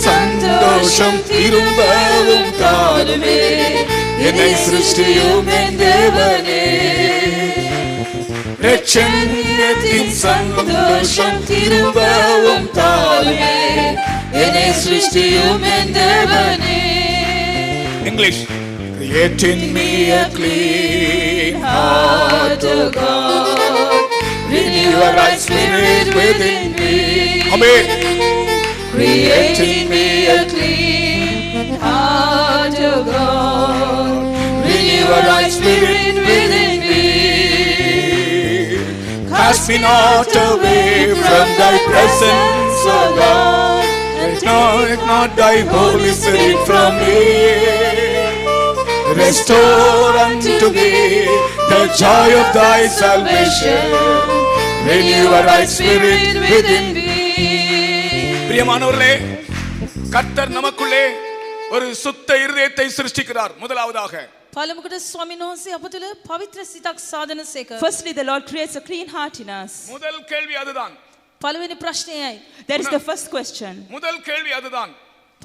சந்தோஷம் திரும்பவும் தாருமே, என்னை சிருஷ்டியும் என் தேவனே. இரட்சண்யத்தின் சந்தோஷம் திரும்பவும் தாருமே, என்னை சிருஷ்டியும் என் தேவனே. English. Create in me a clean heart, O God. renew a right spirit within me. Amen. Create in me a clean heart, O God. Renew a right spirit within me. Cast me not away from thy presence, O God, and take not thy Holy Spirit from me. Restore unto me the joy of thy salvation. Renew a right spirit within me. பிரியமானவர்களே, கர்த்தர் நமக்குள்ளே ஒரு சுத்த இருதயத்தை சிருஷ்டிக்கிறார். முதலாவதாக පළමුකට ස්වාමීන් වහන්සේ අප තුළ පවිත්‍ර සිතක් සාදන සේක. Firstly, the Lord creates a clean heart in us. முதல் கேள்வி அதுதான். පළවෙනි ප්‍රශ්නයයි. That is the first question. முதல் கேள்வி அதுதான்.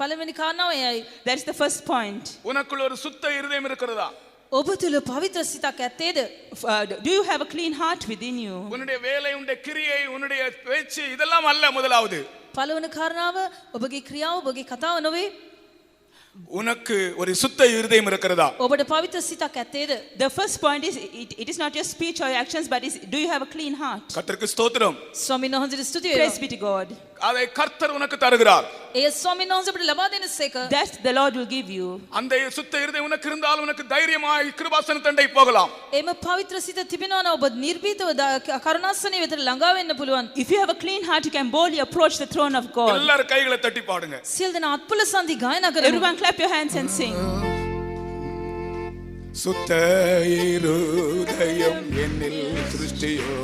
පළවෙනි කාරණාව එයයි. That is the first point. உனக்குள்ள ஒரு சுத்த இருதயம் இருக்கிறதா? ඔබ තුළ පවිත්‍ර සිතක් ඇත්තේද? Do you have a clean heart within you? உன்னுடைய வேலை, உன்னுடைய கிரியை, உன்னுடைய பேச்சு இதெல்லாம் அல்ல முதலாவது. පළවෙනි කාරණාව ඔබගේ ක්‍රියාව, ඔබගේ කතාව නොවේ. உனக்கு ஒரு சுத்த இருதயம் இருக்கிறதா? ඔබට පවිත්‍ර සිතක් ඇත්තේද? The first point is it is not your speech or your actions, but do you have a clean heart? கர்த்தருக்கு ஸ்தோத்திரம். ස්වාමීන් වහන්සේට ස්තුතිය Praise වේවා. be to God. அதை கர்த்தர் உனக்கு தருகிறார். ඒ ස්වාමීන් වහන්සේ අපට ලබා දෙන සේක. That the Lord will give you. அந்த சுத்த இருதயம் உனக்கு இருந்தால் உனக்கு தைரியமாய் கிருபாசன தண்டை போகலாம். එම පවිත්‍ර සිත තිබෙනවා නම් ඔබ නිර්භීතව කරුණාසනය වෙතට ළඟා වෙන්න පුළුවන්. If you have a clean heart, you can boldly approach the throne of God. எல்லாரும் கைகளை தட்டி பாடுங்க. සියලු දෙනා අත්පොළ සන්ධි ගායනා කරමු. Everyone clap your hands and sing. சுத்த இருதயம் என்னில் சிருஷ்டியோ,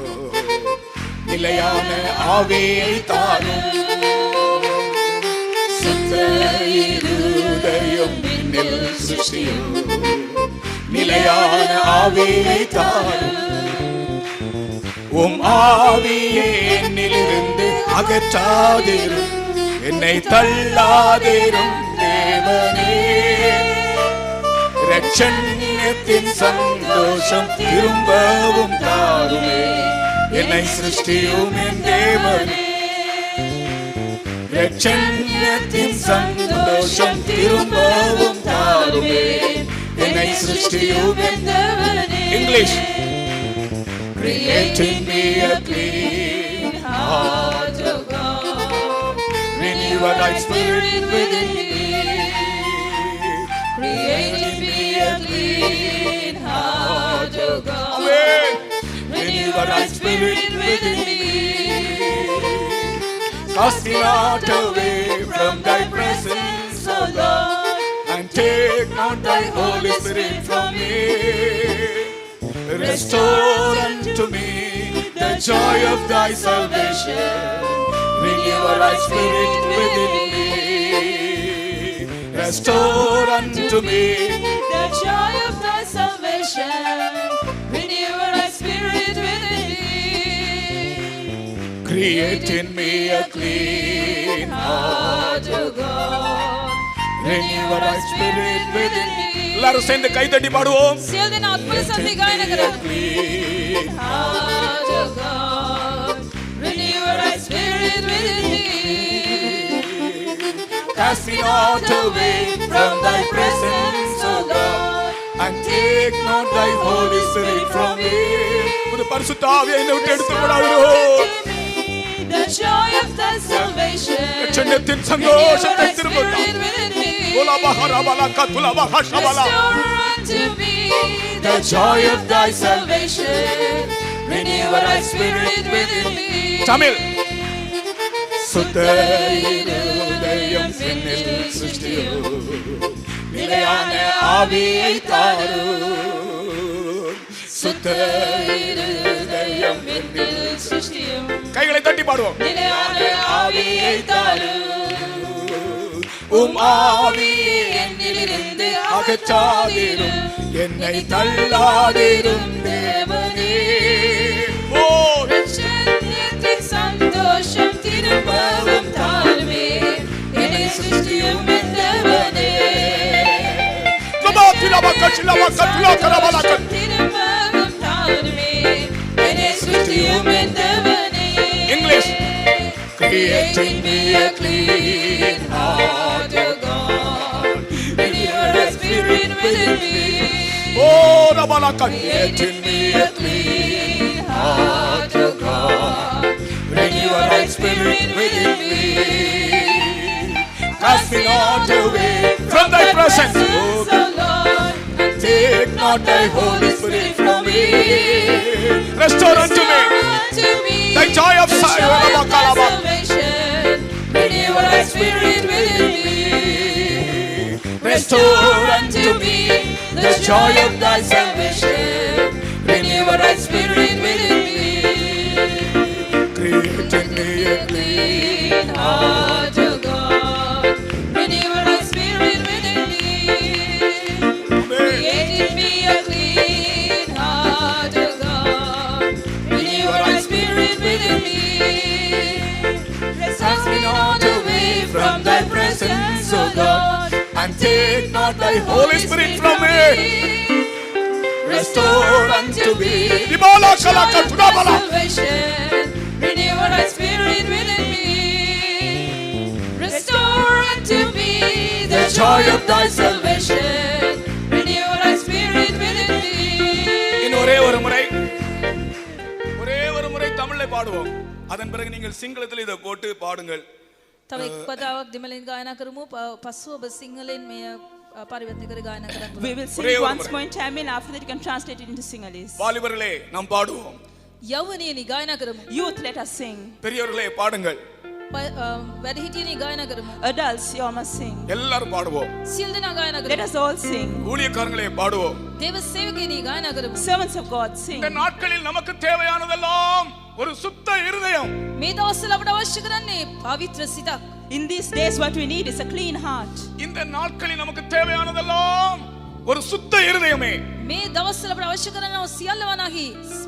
நிலையான ஆவியை தாரும். சுத்த இருதயம் என்னில் சிருஷ்டியோ, நிலையான ஆவியை தாரும். உம் ஆவியை என்னிலிருந்து அகற்றாதிரும், என்னை தள்ளாதிரும் தேவனே. ரட்சண்யத்தின் சந்தோஷம் திரும்பவும் தாருமே, என்னை சிருஷ்டியும் என் தேவனே. ரட்சண்யத்தின் சந்தோஷம் திரும்பவும் தாருமே, என்னை சிருஷ்டியும் என் தேவனே. English. Create in me a clean heart, O God. Renew a right spirit within me. Create in me a clean heart, O God. Amen. Renew a right spirit within me. Cast me not away from thy presence, O Lord, and take not thy Holy Spirit from me. Restore unto me the joy of thy salvation. Renew a right spirit within me. Restore unto me The joy of thy salvation. Renew a right spirit within me. create in me a clean heart. Heart, O God. Renew a right spirit within me. எல்லாரும் சேர்ந்து கைதட்டி பாடுவோம். සියලු දෙනා අත්පොළ සන්ධි ගායනා කරමු. Clean Heart, O God. Renew a right spirit within me. Cast me not away from thy presence, O God, and take not thy Holy Spirit from me. புது பரிசுத்த ஆவியை என்னை விட்டு எடுத்து விடாதீரோ. The joy of thy salvation. ரட்சண்யத்தின் சந்தோஷத்தை Renew a திரும்ப right spirit within me. உலபஹரபலகதுலபஹஷபல. Restore unto me The joy of thy salvation. Renew a right spirit within me. Tamil. சுத்த இருதயம் என்னில் சிருஷ்டியோ, நிலையான ஆவியை தாரும். சுத்த இருதயம் என்னில் சிருஷ்டியும் கைகளை தட்டி பாடுவோம். நிலையான ஆவியை தாரும். உம் ஆவியை என்னிலிருந்து அகற்றாதிரும், என்னை தள்ளாதிரும் தேவனே. ஓ ரட்சண்யத்தின் சந்தோஷம் திரும்பவும் தாருமே, என்னை சிருஷ்டியும் தேவனே. கபாத்திலபகச்சிலபகத்துலகரபலக. திரும்பவும் தாருமே, என்னை சிருஷ்டியும் தேவனே. English. Create in me a clean heart, O God. Renew a right spirit within me. Oh, Rabalaka. Create in me a clean heart, O God. God. Renew a right spirit within me. Cast me not away from thy presence, O Lord. Take not thy Holy Spirit from me. Restore unto me the joy of salvation. Renew a right spirit within me. Restore unto me the joy of thy salvation. Renew a right spirit within me. Create in me a clean heart, O God. Renew a right spirit within me. Create in me a clean heart, O God. Renew a right spirit within me. Cast me not away from thy presence, O God, and take not thy Holy Spirit from me. Restore unto me the joy of salvation. Renew a right spirit within me. Restore unto me the joy of thy salvation. Renew a right spirit within me. In ஒரே ஒரு முறை தமிழ்ல பாடுவோம். அதன் பிறகு நீங்கள் சிங்களத்தில் இதை போட்டு பாடுங்கள். තව එක් පදාවක් දෙමළෙන් ගායනා කරමු. පස්සුව ඔබ සිංහලෙන් මේ පරිවර්තනය කර ගායනා කරන්න. We will sing once more in Tamil. After that, you can translate it into Sinhalese. வாலிபர்களே நாம் பாடுவோம். යෞවනයනි ගායනා කරමු. Youth, let us sing. பெரியவர்களே பாடுங்கள். වැඩිහිටියනි ගායනා කරමු. Adults, you all must sing. எல்லாரும் பாடுவோம். සියලු දෙනා ගායනා Let කරමු. us all sing. ஊழியக்காரங்களே பாடுவோம். දේව සේවකයනි ගායනා කරමු. Servants of God, sing. இந்த நாட்களில் நமக்கு தேவையானதெல்லாம் ஒரு சுத்த இருதயம். මේ දවස්වල අපට අවශ්‍ය කරන්නේ පවිත්‍ර සිතක්. In these days, what we need is a clean heart. இந்த நாட்களில் நமக்கு தேவையானதெல்லாம் ஒரு சுத்த இருதயமே. මේ දවස්වල අපට අවශ්‍ය කරනවා සියල්ල වනාහි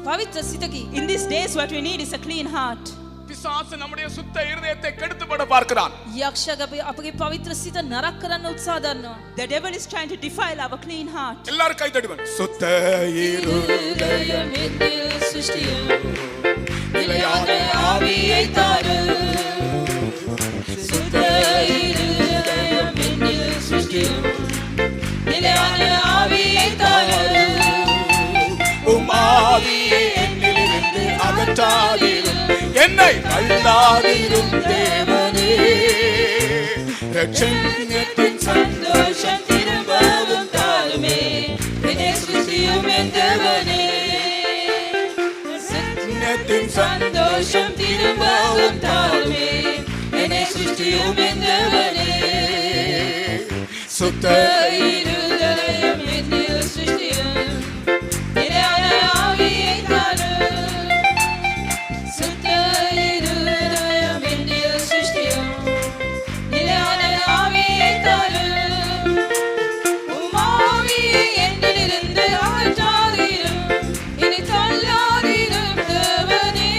පවිත්‍ර සිතකි. In these days, what we need is a clean heart. பிசாசு நம்முடைய சுத்த இருதயத்தை கெடுத்துப்பட பார்க்கிறான். යක්ෂයා අපගේ පවිත්‍ර සිත නරක කරන්න උත්සාහ දන්නවා. The devil is trying to defile our clean heart. எல்லாரும் கை தட்டுங்க. சுத்த இருதயம் என்னில் சிருஷ்டியும் நிலையான ஆவியை தாரு. சுத்த இருதயம் என்னில் சிருஷ்டியும் நிலையான ஆவியை தாரு. உம் ஆவியை என்னிலிருந்து அகற்றாதீரும், என்னை தள்ளாதீரும் தேவனே. ரட்சண்யத்தின் சந்தோஷம் திரும்பவும் தாருமே என்னை சிருஷ்டியும் என் தேவனே. ரட்சண்யத்தின் சந்தோஷம் திரும்பவும் தாருமே என்னை சிருஷ்டியும் என் தேவனே. சுத்த இருதயம் என்னில் சிருஷ்டியும் நிலையான ஆவியை தாரும். சுத்த இருதயம் என்னில் சிருஷ்டியும் நிலையான ஆவியை தாரும். உம் ஆவியை என்னிலிருந்து அகற்றாதீரும், என்னை தள்ளாதீரும் தேவனே.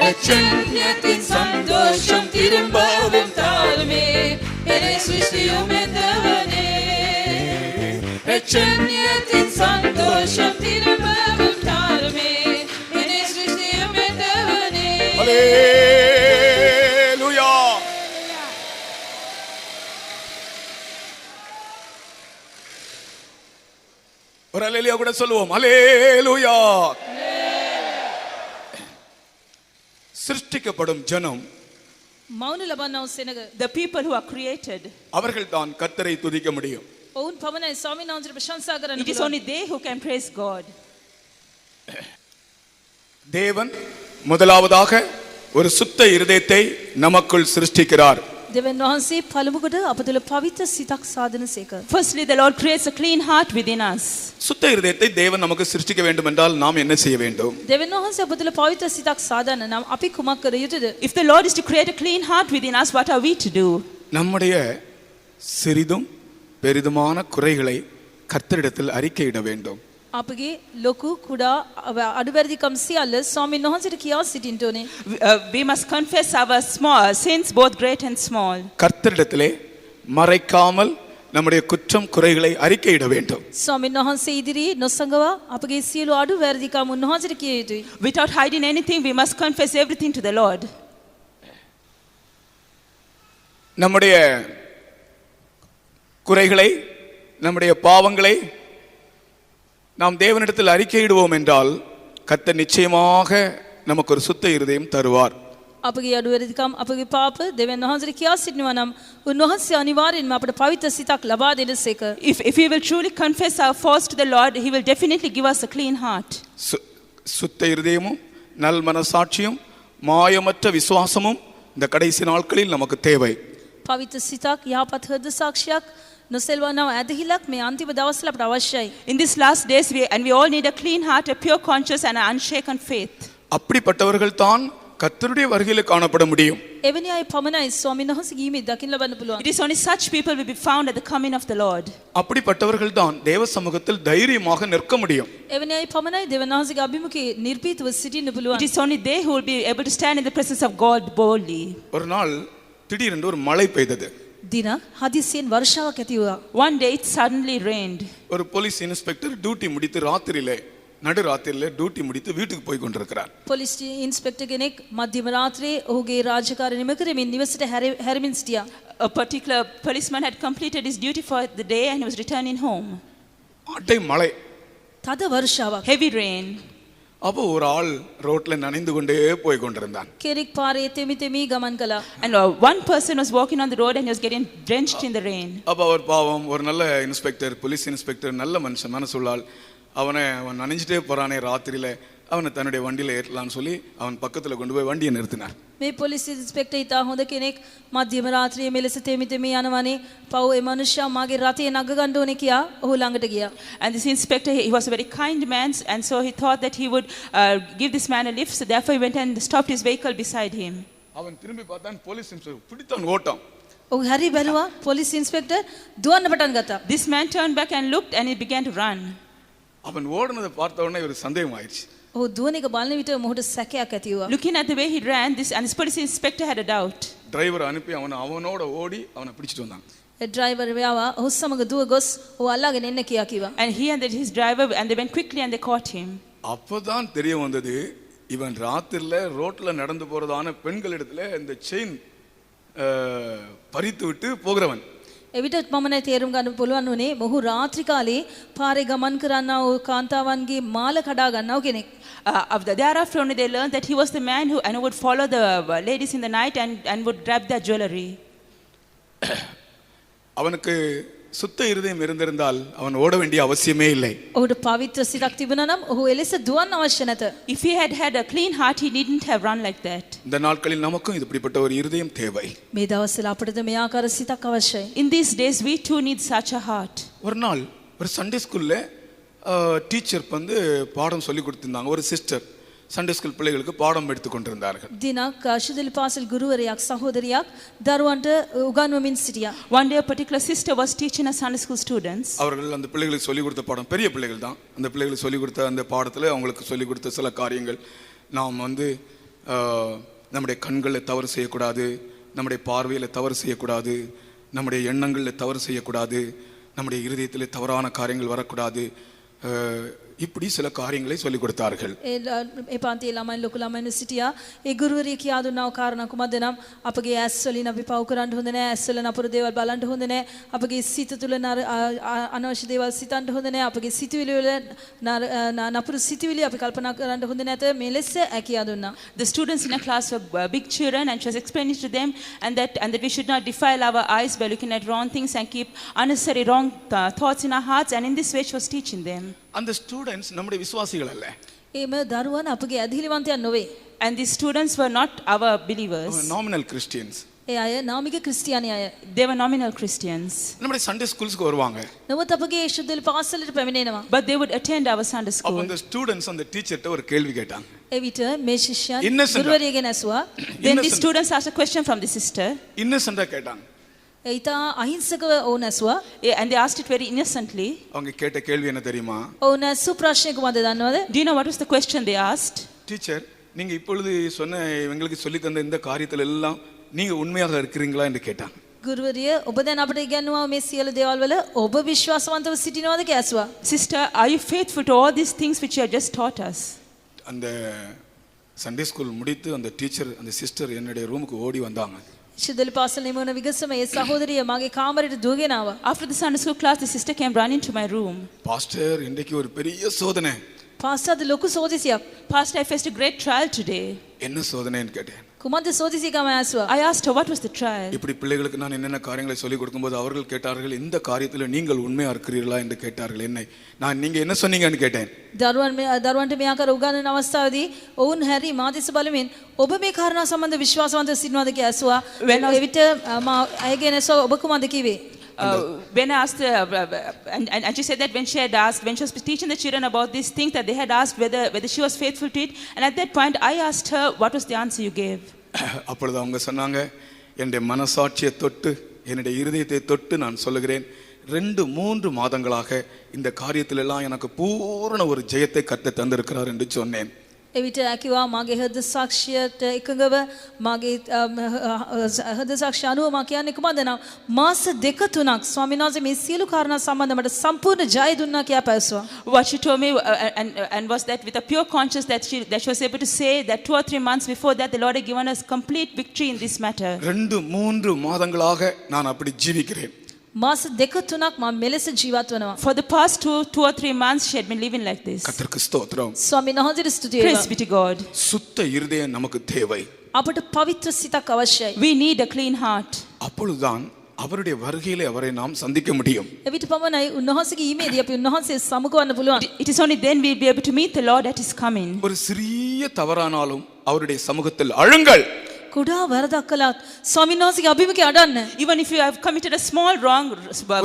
ரட்சண்யத்தின் சந்தோஷம் திரும்பவும் தாருமே என்னை சிருஷ்டியும் என் தேவனே. ரட்சண்யத்தின் சந்தோஷம் திரும்பவும் தாருமே என்னை சிருஷ்டியும் என் தேவனே. ஹல்லேலூயா. ஒரு அல்லேலூயா கூட சொல்லுவோம். ஹல்லேலூயா. சிருஷ்டிக்கப்படும் ஜனம் මෞන ලබන්නව සෙනග The people who are created, அவர்கள் தான் கர்த்தரை துதிக்க முடியும். ඔවුන් පමණයි ස්වාමීන් වහන්සේට ප්‍රශංසා කරන්න it is පුළුවන්. only they who can praise God. தேவன் முதலாவதாக ஒரு சுத்த இருதயத்தை நமக்குள் சிருஷ்டிக்கிறார். දෙවියන් වහන්සේ පළමුකොට අප තුළ පවිත්‍ර සිතක් සාදන සේක. Firstly, the Lord creates a clean heart within us. சுத்த இருதயத்தை தேவன் நமக்கு சிருஷ்டிக்க வேண்டும் என்றால் நாம் என்ன செய்ய வேண்டும்? දෙවියන් වහන්සේ අප තුළ පවිත්‍ර සිතක් සාදන්න නම් අපි කුමක් කර යුතුද? If the Lord is to create a clean heart within us, what are we to do? நம்முடைய சிறிதும் பெரிதுமான குறைகளை கர்த்தரிடத்தில் அறிக்கையிட வேண்டும். අපගේ ලොකු කුඩා අඩුවැරදිකම් සියල්ල ස්වාමීන් වහන්සේට කියා සිටින්න ඕනේ. We must confess our small sins, both great and small. கர்த்தரிடத்திலே மறைக்காமல் நம்முடைய குற்றம் குறைகளை அறிக்கையிட வேண்டும். ස්වාමීන් වහන්සේ ඉදිරියේ නොසඟවා අපගේ සියලු අඩුවැරදිකම් උන්වහන්සේට කිය යුතුයි. Without hiding anything, we must confess everything to the Lord. நம்முடைய குறைகளை நம்முடைய பாவங்களை நாம் தேவனிடத்தில் அறிக்கையிடுவோம் என்றால் கர்த்தர் நிச்சயமாக நமக்கு ஒரு சுத்த இருதயம் தருவார். අපගේ අඩු වැරදිකම් අපගේ පාප දෙවියන් වහන්සේට කියා සිටිනවා නම් උන්වහන්සේ අනිවාර්යෙන්ම අපට පවිත්‍ර සිතක් ලබා දෙනසේක. If we will truly confess our faults to the Lord, He will definitely give us a clean heart. சுத்த இருதயமும் நல் மனசாட்சியும் மாயமற்ற விசுவாசமும் இந்த கடைசி நாட்களில் நமக்கு தேவை. පවිත්‍ර සිතක් යහපත් හෘද සාක්ෂියක් නොසෙල්වනව ඇදහිලක් මේ අන්තිම දවස්වල අපට අවශ්‍යයි. In these last days, we all need a clean heart, a pure conscience, and an unshaken faith. அப்படிப்பட்டவர்கள் தான் கர்த்தருடைய வருகையில் காணப்பட முடியும். එවැනි අය පමණයි ස්වාමීන් වහන්සේගේ ඊමේ දකින්න ලබන්න පුළුවන්. It is only such people will be found at the coming of the Lord. அப்படிப்பட்டவர்கள் தான் தேவ சமூகத்தில் தைரியமாக நிற்க முடியும். එවැනි අය පමණයි දෙවියන් වහන්සේගේ අභිමුඛයේ නිර්භීතව සිටින්න It පුළුවන්. is only they who will be able to stand in the presence of God boldly. ஒரு நாள் திடீரென்று ஒரு மழை பெய்தது. දින හදිසියෙන් වර්ෂාවක් ඇති වුණා. One day it suddenly rained. ஒரு போலீஸ் இன்ஸ்பெக்டர் டியூட்டி முடித்து ராத்திரியிலே நடுராத்திரியிலே டியூட்டி முடித்து வீட்டுக்கு போய் கொண்டிருக்கிறார். පොලිස් ඉන්ස්පෙක්ටර් කෙනෙක් මධ්‍යම රාත්‍රියේ ඔහුගේ රාජකාරී නිම කරමින් නිවසට හැරමින් සිටියා. A particular policeman had completed his duty for the day and he was returning home. அட்டை மழை. තද වර්ෂාවක්. Heavy rain. அப்போ ஒரு ஆள் ரோட்ல நனைந்து கொண்டே போய் கொண்டிருந்தான். කෙනෙක් පාරේ තෙමි තෙමි ගමන් කළා. And one person was walking on the road and he was getting drenched in the rain. அப்போ அவர் பாவம் ஒரு நல்ல இன்ஸ்பெக்டர், போலீஸ் இன்ஸ்பெக்டர், நல்ல மனுஷன், மனசுள்ளால் அவன் நனைஞ்சிட்டே போறானே ராத்திரியில அவனை தன்னுடைய வண்டியில ஏற்றலாம்னு சொல்லி அவன் பக்கத்துல கொண்டு போய் வண்டியை நிறுத்தினார். මේ පොලිස් ඉන්ස්පෙක්ටර් ඉතා හොඳ කෙනෙක් මධ්‍යම රාත්‍රියේ මෙලෙස තෙමි තෙමි යනවනේ පව් ඒ මනුෂ්‍යයා මාගේ රථේ නග ගන්න ඕනේ කියා ඔහු ළඟට ගියා. And this inspector, he was a very kind man, and so he thought that he would give this man a lift, so therefore he went and stopped his vehicle beside him. அவன் திரும்பி பார்த்தான், police inspector பிடித்தான் ஓட்டம். ඔහු හැරි බැලුවා police inspector දුවන්න පටන් ගත්තා. This man turned back and looked and he began to run. அவன் ஓடுனதை பார்த்த உடனே ஒரு சந்தேகம் ஆயிடுச்சு. ඔහු දුවන එක බලන විට මොහුට සැකයක් ඇති වුණා. Looking at the way he ran, this police inspector had a doubt. Driver அனுப்பி அவனோட ஓடி அவனை பிடிச்சிட்டு வந்தான். ඒ ඩ්‍රයිවර් ව්‍යාවා ඔහු සමග දුව ගොස් ඔහු අල්ලාගෙන එන්න කියා කිව්වා. And he and his driver, and they went quickly and they caught him. அப்பதான் தெரிய வந்தது இவன் ராத்திரில ரோட்ல நடந்து போறதான பெண்களிடத்துல இந்த செயின் பறித்து விட்டு போகிறவன். එවිට මමනේ තේරුම් ගන්න පුළුවන් උනේ මොහු රාත්‍රී කාලේ පාරේ ගමන් කරන්නා වූ කාන්තාවන්ගේ මාල කඩා ගන්නව කෙනෙක්. Thereafter only they learned that he was the man who would follow the ladies in the night and would grab their jewelry. அவனுக்கு சுத்த இருதயம் இருந்திருந்தால் அவன் ஓட வேண்டிய அவசியமே இல்லை. ඔහුට පවිත්‍ර සිතක් තිබුණා නම් ඔහු එලෙස දුවන්න අවශ්‍ය නැත. If he had had a clean heart, he needn't have run like that. இந்த நாட்களில் நமக்கும் இப்படிப்பட்ட ஒரு இருதயம் தேவை. මේ දවස්වල අපිට මේ ආකාර සිතක් අවශ්‍යයි. In these days we too need such a heart. ஒரு நாள் ஒரு சண்டே ஸ்கூல்ல டீச்சர் வந்து பாடம் சொல்லி கொடுத்திருந்தாங்க. ஒரு சிஸ்டர் சண்டே ஸ்கூல் பிள்ளைகளுக்கு பாடம் எடுத்து கொண்டிருந்தார்கள். දිනක් ශුද්ධිලි පාසල් ගුරුවරයෙක් සහෝදරියක් දරුවන්ට උගන්වමින් සිටියා. One day a particular sister was teaching her Sunday school students. அவர்கள் அந்த பிள்ளைகளுக்கு சொல்லி கொடுத்த பாடம் பெரிய பிள்ளைகள் தான். அந்த பிள்ளைகளுக்கு சொல்லி கொடுத்த அந்த பாடத்துல அவங்களுக்கு சொல்லி கொடுத்த சில காரியங்கள், நாம் வந்து நம்முடைய கண்களில் தவறு செய்யக்கூடாது, நம்முடைய பார்வையில் தவறு செய்யக்கூடாது, நம்முடைய எண்ணங்களில் தவறு செய்யக்கூடாது, நம்முடைய இருதயத்தில் தவறான காரியங்கள் வரக்கூடாது, இப்படி சில காரியங்களை சொல்லி கொடுத்தார்கள். ඒ පන්තියේ ළමයි ලොකු ළමයින් සිටියා. ඒ ගුරුවරිය කියා දුන්නා කාරණා කුමක්ද නම් අපගේ ඇස් වලින් අපි පව් කරන්න හොඳ නැහැ, ඇස් වල නපුරු දේවල් බලන්න හොඳ නැහැ, අපගේ සිත තුළ අනවශ්‍ය දේවල් සිතන්න හොඳ නැහැ, අපගේ සිතුවිලි වල නපුරු සිතුවිලි අපි කල්පනා කරන්න හොඳ නැත. මේ ලෙස කියා දුන්නා. The students in a class were big children, and she was explaining to them and that we should not defile our eyes by looking at wrong things and keep unnecessary wrong thoughts in our hearts, and in this way she was teaching them. அந்த students நம்முடைய விசுவாசிகள் அல்ல. එම දරුවන් අපගේ ඇදහිලිවන්තයන් නොවේ. And these students were not our believers. Nominal Christians. ඒ අය නාමික ක්‍රිස්තියානි අය. They were nominal Christians. நம்முடைய சண்டே ஸ்கூல்ஸ்க்கு வருவாங்க. නමුත් අපගේ ශුද්ධිලි පාසලට පැමිණෙනවා. But they would attend our Sunday அப்ப school. அந்த ஸ்டூடெண்ட்ஸ் அந்த டீச்சர்ட்ட ஒரு கேள்வி கேட்டாங்க. එවිට මේ ශිෂ්‍යයන් Innocent. ගුරුවරියගෙන් ඇසුවා. Then these students asked a question from the sister. இன்னசென்ட்டா கேட்டாங்க. ඊතා අහිංසකව ඔවුන් ඇසුවා. And they asked it very innocently. அவங்க கேட்ட கேள்வி என்ன தெரியுமா? ඔවුන් ඇසු ප්‍රශ්නය කුමක්ද දන්නවද? Do you know what was the question they asked? Teacher, நீங்க இப்பொழுது சொன்ன எங்களுக்கு சொல்லி தந்த இந்த காரியத்துல எல்லாம் நீங்க உண்மையாக இருக்கிறீங்களா என்று கேட்டாங்க. ගුරුවරිය ඔබ දැන් අපිට ඉගෙනුවා මේ සියලු දේවල් වල ඔබ විශ්වාසවන්තව සිටිනවද කියලා ඇසුවා. Sister, are you faithful to all these things which you have just taught us? அந்த சண்டே ஸ்கூல் முடித்து அந்த டீச்சர் அந்த சிஸ்டர் என்னுடைய ரூமுக்கு ஓடி வந்தாங்க. ශුද්ධිලි පාසල නිමවන විගසම ඒ සහෝදරිය මගේ කාමරයට දුවගෙන ආවා. After the Sunday school class, the sister came running to my room. Pastor, இன்றைக்கு ஒரு பெரிய சோதனை. පාස්ටර් අද ලොකු සෝදිසියක්. Pastor, I faced a great trial today. என்ன சோதனைன்னு கேட்டேன். කුමද්ද සෝදිසියකම ඇසුවා. I asked her, what was the trial? இப்படி பிள்ளைகளுக்கு நான் என்னென்ன காரியங்களை சொல்லிக் கொடுக்கும்போது அவர்கள் கேட்டார்கள், இந்த காரியத்தில் நீங்கள் உண்மையா இருக்கிறீர்களா என்று கேட்டார்கள். என்னை நான் நீங்க என்ன சொன்னீங்கன்னு கேட்டேன். දරුවන්ට මේ ආකාර උගන්වන අවස්ථාවේදී ඔවුන් හැරි මා දෙස බලමින් ඔබ මේ කාරණා සම්බන්ධ විශ්වාසවන්තව සිටිනවද කියලා ඇසුවා. එවිට මා අයගෙන ඇසුවා ඔබ කුමද්ද කිව්වේ? When I asked her, and she said that when she had asked, when she was teaching the children about these things, that they had asked whether she was faithful to it, and at that point I asked her, what was the answer you gave? அப்பொழுது அவங்க சொன்னாங்க, என்னுடைய மனசாட்சியை தொட்டு என்னுடைய இருதயத்தை தொட்டு நான் சொல்லுகிறேன், 2-3 மாதங்களாக இந்த காரியத்திலெல்லாம் எனக்கு பூரண ஒரு ஜெயத்தை கர்த்தர் தந்திருக்கிறார் என்று சொன்னேன். එවිට ඇකිවා මාගේ හෘද සාක්ෂියට එකඟව මාගේ හෘද සාක්ෂිය අනුව මා කියන්නේ කුමක්ද නම් මාස 2-3ක් ස්වාමීන් වහන්සේ මේ සියලු කාරණා සම්බන්ධව මට සම්පූර්ණ ජය දුන්නා කියලා පැවසුවා. What she told me and was that with a pure conscience that she was able to say that 2 or 3 months before that the Lord had given us complete victory in this matter. 2-3 மாதங்களாக நான் அப்படி ஜீவிக்கிறேன். මාස 2-3ක් මම මෙලෙස ජීවත් වෙනවා. For the past 2 or 3 months she had been living like this. கர்த்தருக்கு ஸ்தோத்திரம். ස්වාමීන් වහන්සේට ස්තුතිය Praise වේවා. be to God. சுத்த இருதயம் நமக்கு தேவை. අපට පවිත්‍ර සිතක් අවශ්‍යයි. We need a clean heart. அப்பொழுதுதான் அவருடைய வருகையிலே அவரை நாம் சந்திக்க முடியும். එවිට පමණයි උන්වහන්සේගේ ඊමේදී අපි උන්වහන්සේ සමුගවන්න පුළුවන්. It is only then we'll be able to meet the Lord at his coming. ஒரு சிறிய தவறானாலும் அவருடைய சமூகத்தில் அழுங்கள். කුඩා වරදක් කළත් ස්වාමීන් වහන්සේගේ අභිමුඛය අඩන්න. Even if you have committed a small wrong,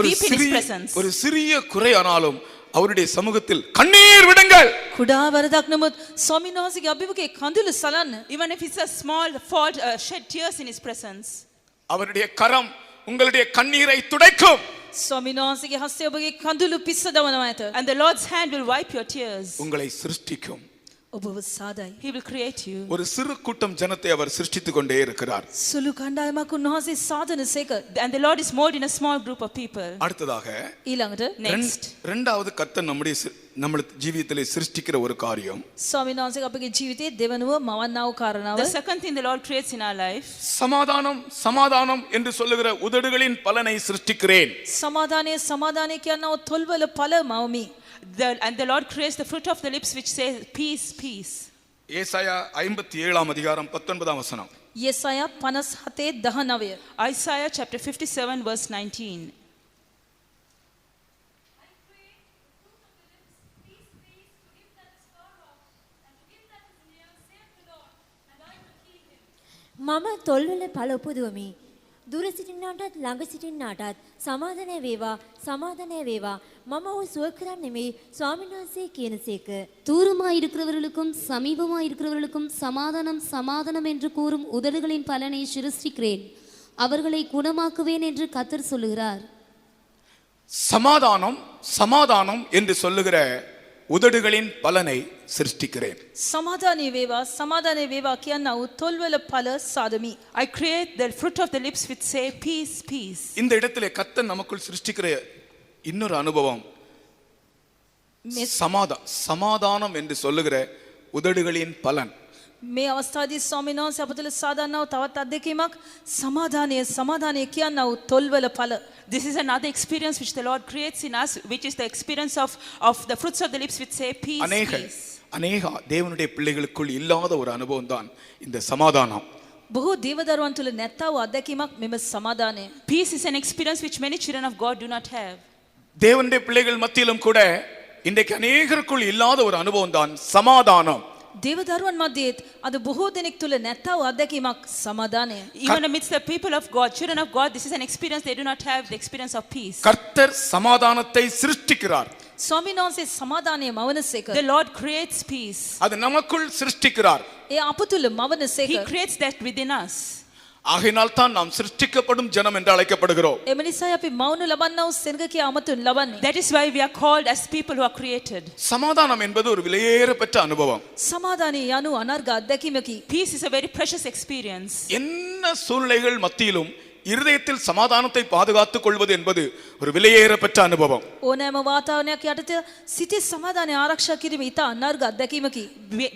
weep in his presence. ஒரு சிறிய குறையானாலும் அவருடைய சமூகத்தில் கண்ணீர் விடுங்கள். කුඩා වරදක් නමුත් ස්වාමීන් වහන්සේගේ අභිමුඛයේ කඳුළු සලන්න. Even if it's a small fault, shed tears in his presence. அவருடைய கரம் உங்களுடைய கண்ணீரை துடைக்கும். ස්වාමීන් වහන්සේගේ හස්තය ඔබගේ කඳුළු පිස්ස දමනවා ඇත. And the Lord's hand will wipe your tears. உங்களை சிருஷ்டிக்கும். ඔබව සාදයි. He will create you. ஒரு சிறு கூட்டம் ஜனத்தை அவர் சிருஷ்டித்துக் கொண்டே இருக்கிறார். සුළු කණ්ඩායමක් උන්වහන්සේ සාදනසේක. And the Lord is molding a small group of people. அடுத்ததாக ඊළඟට Next. இரண்டாவது கர்த்தர் நம்முடைய ஜீவியத்திலே சிருஷ்டிக்கிற ஒரு காரியம், ස්වාමීන් වහන්සේ අපගේ ජීවිතයේ දෙවනුව මවන්නා වූ කාරණාව The second thing the Lord creates in our life, சமாதானம். சமாதானம் என்று சொல்லுகிற உதடுகளின் பலனை சிருஷ்டிக்கிறேன். සමාදානය කියනවා තොල්වල ඵල මවමි. and the Lord creates the fruit of the lips which say peace, peace. ஏசாயா 57 அதிகாரம் 19 வசனம். යෙසායා 57:19. Isaiah chapter 57 verse 19. මම තොල්වල ඵල උපදවමි. දුර සිටින්නාටත් ළඟ සිටින්නාටත් සමාදානය වේවා, සමාදානය වේවා. මම ඔහු සුව කරන්නෙමි ස්වාමීන් වහන්සේ කියනසේක. தூரமாயிருக்கிறவர்களுக்கும் சமீபமாயிருக்கிறவர்களுக்கும் சமாதானம் சமாதானம் என்று கூறும் உதடுகளின் பலனை சிருஷ்டிக்கிறேன், அவர்களை குணமாக்குவேன் என்று கர்த்தர் சொல்லுகிறார். சமாதானம் சமாதானம் என்று சொல்லுகிற உதடுகளின் பலனை சிருஷ்டிக்கிறேன். සමාදානය වේවා කියනවා තොල්වල ඵල සාදමි. I create the fruit of the lips which say peace, peace. இந்த இடத்திலே கர்த்தர் நமக்குள் சிருஷ்டிக்கிற இன்னொரு அனுபவம் சமாதானம் என்று சொல்லுகிற உதடுகளின் பலன். මේ අවස්ථාවේදී ස්වාමීන් වහන්සේ අප තුළ සාදන්නව තවත් අත්දැකීමක් සමාදානය කියනවා තොල්වල ඵල. This is another experience which the Lord creates in us, which is the experience of the fruits of the lips which say peace, peace. அநேக தேவனுடைய பிள்ளைகளுக்குள் இல்லாத ஒரு அனுபவம் தான் இந்த சமாதானம். බොහෝ දේවදරුවන් තුළ නැත්තා වූ අත්දැකීමක් මෙම සමාදානය. Peace is an experience which many children of God do not have. தேவனுடைய பிள்ளைகள் மத்தியிலும் கூட இன்றைக்கு அநேகருக்குள் இல்லாத ஒரு அனுபவம் தான் சமாதானம். දේවදරුවන් මැදේත් අද බොහෝ දෙනෙක් තුළ නැත්තා වූ අත්දැකීමක් සමාදානය. Even amidst the people of God, children of God, this is an experience they do not have, the experience of peace. கர்த்தர் சமாதானத்தை சிருஷ்டிக்கிறார். ස්වාමීන් වහන්සේ සමාදානය මවනසේක. The Lord creates peace. அது நமக்குள் சிருஷ்டிக்கிறார். ඒ අප තුළ මවනසේක. He creates that within us. ஆகையினால் தான் நாம் சிருஷ்டிக்கப்படும் ஜனம் என்று அழைக்கப்படுகிறோம். එම නිසායි අපි මවනු ලබන්නා වූ සෙනගකේ අමතුන් ලබන්නේ. That is why we are called as people who are created. சமாதானம் என்பது ஒரு விலையேற பெற்ற அனுபவம். සමාදානය යනු අනර්ග අත්දැකීමකි. Peace is a very precious experience. என்ன சூழ்நிலைகள் மத்தியிலும் இருதயத்தில் சமாதானத்தை பாதுகாத்துக் கொள்வது என்பது ஒரு விலையேற பெற்ற அனுபவம். ඕනෑම වාතාවරණයක් යටතේ සිතේ සමාදානය ආරක්ෂා කිරීම ඉතා අනර්ග අත්දැකීමකි.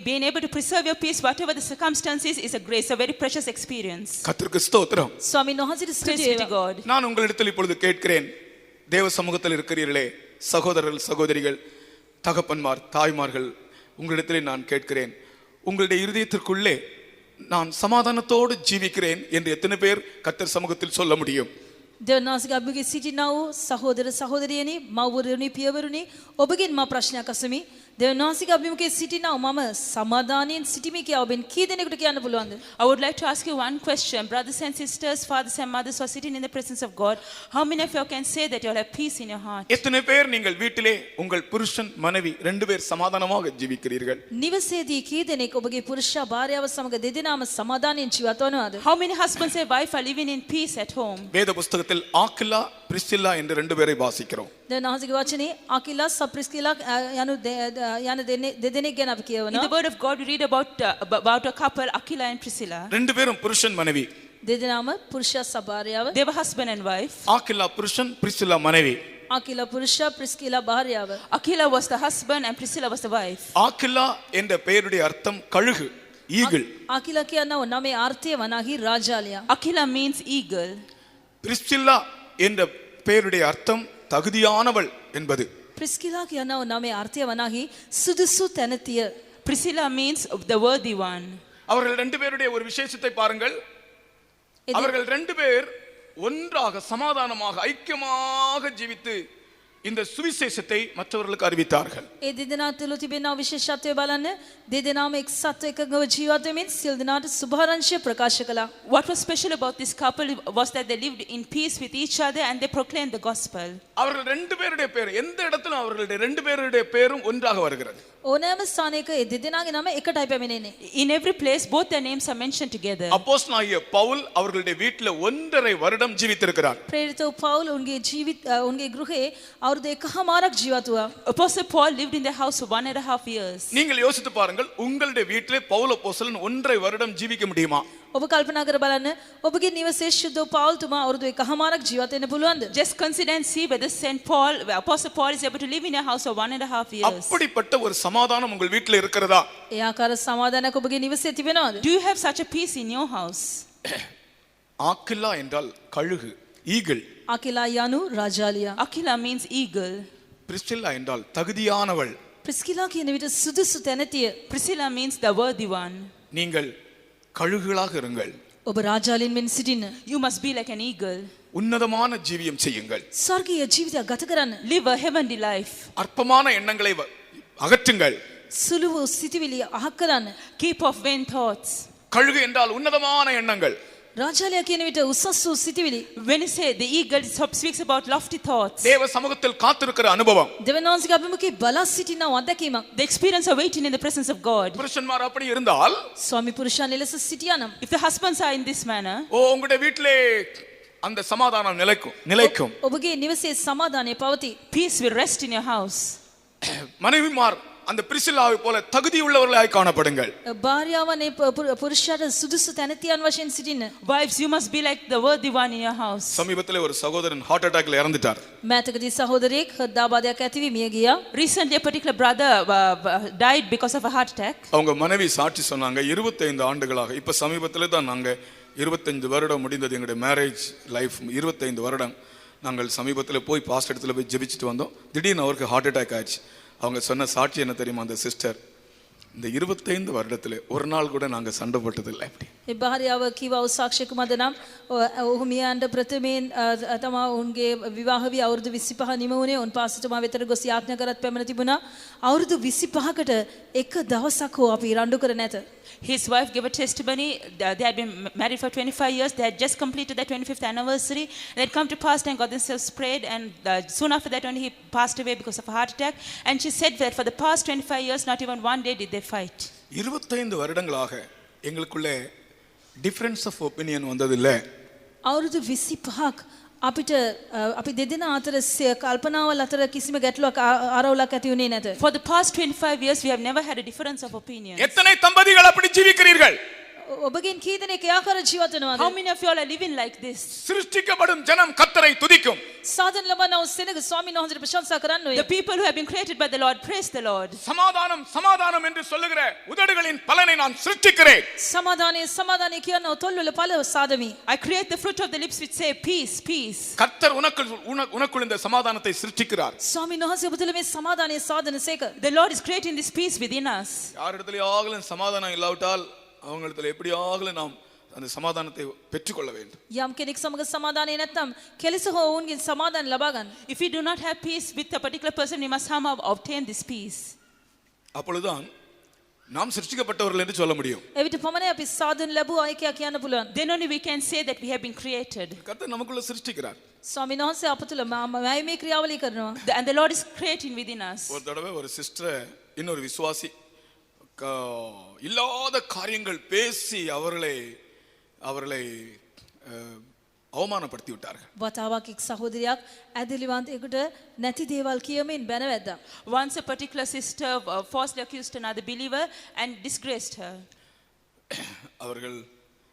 Being able to preserve your peace whatever the circumstances is a grace, a very precious experience. கர்த்தருக்கு ஸ்தோத்திரம். ස්වාමීන් වහන්සේට Praise ස්තුතිය be to වේවා. God. நான் உங்களிடத்தில் இப்பொழுது கேட்கிறேன், தேவ சமூகத்தில் இருக்கிறீர்களே சகோதரர்கள் சகோதரிகள், தகப்பன்மார் தாய்மார்கள், உங்களிடத்திலே நான் கேட்கிறேன், உங்களுடைய இருதயத்திற்குள்ளே நான் சமாதானத்தோடு ஜீவிக்கிறேன் என்று எத்தனை பேர் கர்த்தர் சமூகத்தில் சொல்ல முடியும்? දෙවනාසික අභිමුඛයේ සිටිනා වූ සහෝදර සහෝදරියනි, මව්වරුනි, පියවරුනි, ඔබගෙන් මා ප්‍රශ්නයක් අසමි. දෙවනාසික අභිමුඛයේ සිටිනා වූ මම සමාදානයෙන් සිටිමි කියලා ඔබෙන් කී දෙනෙකුට කියන්න පුළුවන්ද? I would like to ask you one question. Brothers and sisters, fathers and mothers who are sitting in the presence of God, how many of you can say that you all have peace in your heart? எத்தனை பேர் நீங்கள் வீட்டிலே உங்கள் புருஷன் மனைவி ரெண்டு பேர் சமாதானமாக ஜீவிக்கிறீர்கள்? නිවසේදී කී දෙනෙක් ඔබගේ පුරුෂයා භාර්යාව සමග දෙදෙනාම සමාදානයෙන් ජීවත් වනවාද? How many husbands and wives are living in peace at home? வேத புஸ்தகத்தில் ஆக்கிலா பிரிஸ்கில்லா என்று ரெண்டு பேரை வாசிக்கிறோம். දෙවනාසික වචනේ අකිලා සප්‍රිස්කිලා යනු යන දෙදෙනෙක් ගැන අපි In කියවනවා. the word of God, we read about a couple, Aquila and Priscilla. ரெண்டு பேரும் புருஷன் மனைவி. දෙදෙනාම පුරුෂයා සහ භාර්යාව. They were husband and wife. Aquila புருஷன், பிரிஸ்கில்லா மனைவி. අකිලා පුරුෂයා, ප්‍රිස්කිලා භාර්යාව. Aquila was the husband and Priscilla was the wife. Aquila என்ற பெயருடைய அர்த்தம் கழுகு, ஈகிள். අකිලා කියනවා නමේ අර්ථය වනාහි රාජාලියා. Aquila means eagle. பிரிஸ்கில்லா என்ற பெயருடைய அர்த்தம் தகுதியானவள் என்பது. ප්‍රිස්කිලා කියනවා නමේ අර්ථය වනාහි සුදුසු තැනතිය. Priscilla means the worthy one. அவர்கள் ரெண்டு பேருடைய ஒரு விசேஷத்தை பாருங்கள். அவர்கள் ரெண்டு பேர் ஒன்றாக சமாதானமாக ஐக்கியமாக ஜீவித்து இந்த சுவிசேஷத்தை மற்றவர்களுக்கு அறிவித்தார்கள். ඒ දෙදෙනා තුළ තිබෙන විශේෂත්වය බලන්න. දෙදෙනාම එක්සත්ව එකඟව ජීවත් වෙමින් සියලු දෙනාට සුභාරංශය ප්‍රකාශ කළා. What was special about this couple was that they lived in peace with each other and they proclaimed the gospel. அவர்கள் ரெண்டு பேருடைய பேர் எந்த இடத்திலும் அவர்களுடைய ரெண்டு பேருடைய பேரும் ஒன்றாக வருகிறது. ඕනෑම ස්ථානයක ඒ දෙදෙනාගේ නම එකටයි පැමිණෙන්නේ. In every place, both their names are mentioned together. அப்போஸ்தலனாகிய பவுல் அவர்களுடைய வீட்டில் 1.5 வருடம் ஜீவித்திருக்கிறார். ප්‍රේරිත වූ පවුල් උන්ගේ ගෘහේ අවුරුදු 1.5ක් ජීවත් වුණා. Apostle Paul lived in their house for 1.5 years. நீங்கள் யோசித்து பாருங்கள், உங்களுடைய வீட்டிலே பவுல் அப்போஸ்தலன் 1.5 வருடம் ஜீவிக்க முடியுமா? ඔබ කල්පනා කර බලන්න, ඔබගේ නිවසේ ශුද්ධ පවුල්තුමා අවුරුදු 1.5ක් ජීවත් වෙන්න පුළුවන්ද? Just consider and see whether Apostle Paul is able to live in your house for 1.5 years. அப்படிப்பட்ட ஒரு சமாதானம் உங்கள் வீட்டில் இருக்கிறதா? ඒ ආකාර සමාදානයක් ඔබගේ නිවසේ තිබෙනවද? Do you have such a peace in your house? Aquila என்றால் கழுகு, ஈகிள். අකිලා යනු රාජාලියා. Aquila means eagle. பிரிஸ்கில்லா என்றால் தகுதியானவள். ප්‍රිස්කිලා කියන විට සුදුසු තැනතිය. Priscilla means the worthy one. நீங்கள் கழுகுகளாக இருங்கள். ඔබ රාජාලින් මෙන් සිටින්න. You must be like an eagle. உன்னதமான ஜீவியம் செய்யுங்கள். ස්වර්ගීය ජීවිතයක් ගත කරන්න. Live a heavenly life. அற்பமான எண்ணங்களை அகற்றுங்கள். සුළු වූ සිටිවිලි අහක් කරන්න. Keep off vain thoughts. கழுகு என்றால் உன்னதமான எண்ணங்கள். රාජාලියා කියන විට උසස් වූ සිටිවිලි. When you say the eagle, it speaks about lofty thoughts. தேவ சமூகத்தில் காத்திருக்கிற அனுபவம். දෙවනාන්සික අභිමුඛේ බලා සිටිනා අත්දැකීමක්. The experience of waiting in the presence of God. புருஷன்மார் அப்படி இருந்தால், ස්වාමි පුරුෂයන් ලෙස සිටියානම් If the husbands are in this manner, உங்களுடைய வீட்டிலே அந்த சமாதானம் நிலைக்கும். ඔබගේ නිවසේ සමාදානය පවතී. peace will rest in your house. மனைவிமார் அந்த பிரிசில்லாவை போல தகுதியுள்ளவர்களாய் காணப்படுங்கள். භාර්යාවනේ පුරුෂයාට සුදුසු තැනතියන් වශයෙන් සිටින්න. Wives, you must be like the worthy one in your house. சமீபத்திலே ஒரு சகோதரன் ஹார்ட் அட்டாக்ல இறந்துட்டார். මෑතකදී සහෝදරයෙක් හෘදයාබාධයක් ඇති වී මිය ගියා. Recently, a particular brother died because of a heart attack. அவங்க மனைவி சாட்சி சொன்னாங்க, 25 ஆண்டுகளாக, இப்ப சமீபத்திலே தான் நாங்க 25 வருடம் முடிந்தது எங்களுடைய மேரேஜ் லைஃப். 25 வருடம் நாங்கள் சமீபத்தில் போய் பாஸ்ட் இடத்துல போய் ஜெபிச்சுட்டு வந்தோம். திடீர்னு அவருக்கு ஹார்ட் அட்டாக் ஆயிடுச்சு. அவங்க சொன்ன சாட்சி என்ன தெரியுமா? அந்த சிஸ்டர், இந்த 25 வருடத்துல ஒரு நாள் கூட நாங்க சண்டை போட்டதில்லை. அப்படி ඒ භාර්යාව කිව්වා උසාක්ෂි කුමද නම් ඔහු මියන්ට ප්‍රථමයෙන් තමා ඔවුන්ගේ විවාහ වී අවුරුදු 25 නිම වුණේ. ඔවුන් පාසටමා වෙතට ගොස් යාඥා කරත් පැමිණ තිබුණා. අවුරුදු 25කට එක දවසක් හෝ අපි රණ්ඩු කර නැත. His wife gave a testimony. They had been married for 25 years. They had just completed their 25th anniversary. They had come to pastor and got themselves prayed, and soon after that only he passed away because of a heart attack. And she said that for the past 25 years, not even one day did they fight. 25 வருடங்களாக எங்களுக்குள்ளே difference of opinion வந்ததில்ல. අවුරුදු 25ක් අපිට අපි දෙදෙනා අතර කල්පනාවල් අතර කිසිම ගැටලුවක් ආරවුලක් ඇති වුණේ නැත. For the past 25 years, we have never had a difference of opinion. எத்தனை தம்பதிகள் அப்படி ஜீவிக்கிறீர்கள்? ඔබගෙන් කී දෙනෙක් ඒ ආකාර ජීවත් වෙනවද? How many of you all are living like this? சிருஷ்டிக்கப்படும் ஜனம் கர்த்தரை துதிக்கும். සාධන ලබනව සෙනග ස්වාමීන් වහන්සේට ප්‍රශංසා කරන්නෝය. The people who have been created by the Lord praise the Lord. சமாதானம் சமாதானம் என்று சொல்லுகிற உதடுகளின் பலனை நான் சிருஷ்டிக்கிறேன். සමාදානයේ සමාදානයේ කියන තොල්වල ඵල සාදමි. I create the fruit of the lips which say peace, peace. கர்த்தர் உனக்குள் இந்த சமாதானத்தை சிருஷ்டிக்கிறார். ස්වාමීන් වහන්සේ ඔබ තුළ මේ සමාදානයේ සාධනසේක. The Lord is creating this peace within us. யாரிடத்திலேயாகலும் சமாதானம் இல்லாவிட்டால் அவங்களிடத்தில் எப்படியாகலும் நாம் அந்த சமாதானத்தை பெற்றுக்கொள்ள வேண்டும். යම් කෙනෙක් සමග සමාදානය නැත්නම් කෙලෙස හෝ ඔවුන්ගෙන් සමාදාන ලබා ගන්න. If we do not have peace with a particular person, we must somehow obtain this peace. அப்பொழுதுதான் நாம் சிருஷ்டிக்கப்பட்டவர்கள் என்று சொல்ல முடியும். එවිට පමණයි අපි සාධන ලැබුවා කියලා කියන්න පුළුවන්. Then only we can say that we have been created. கர்த்தர் நமக்குள்ள சிருஷ்டிக்கிறார். ස්වාමීන් වහන්සේ අප තුළ මේ ක්‍රියාවලිය කරනවා. And the Lord is creating within us. ஒரு தடவை ஒரு சிஸ்டர் இன்னொரு விசுவாசி இல்லாத காரியங்கள் பேசி அவர்களை அவமானப்படுத்தி விட்டார்கள். වතාවක් එක් සහෝදරියක් ඇදලිවන්තයෙකුට නැති දේවල් කියමින් බැනවැද්දා. Once a particular sister falsely accused another believer and disgraced her. அவர்கள்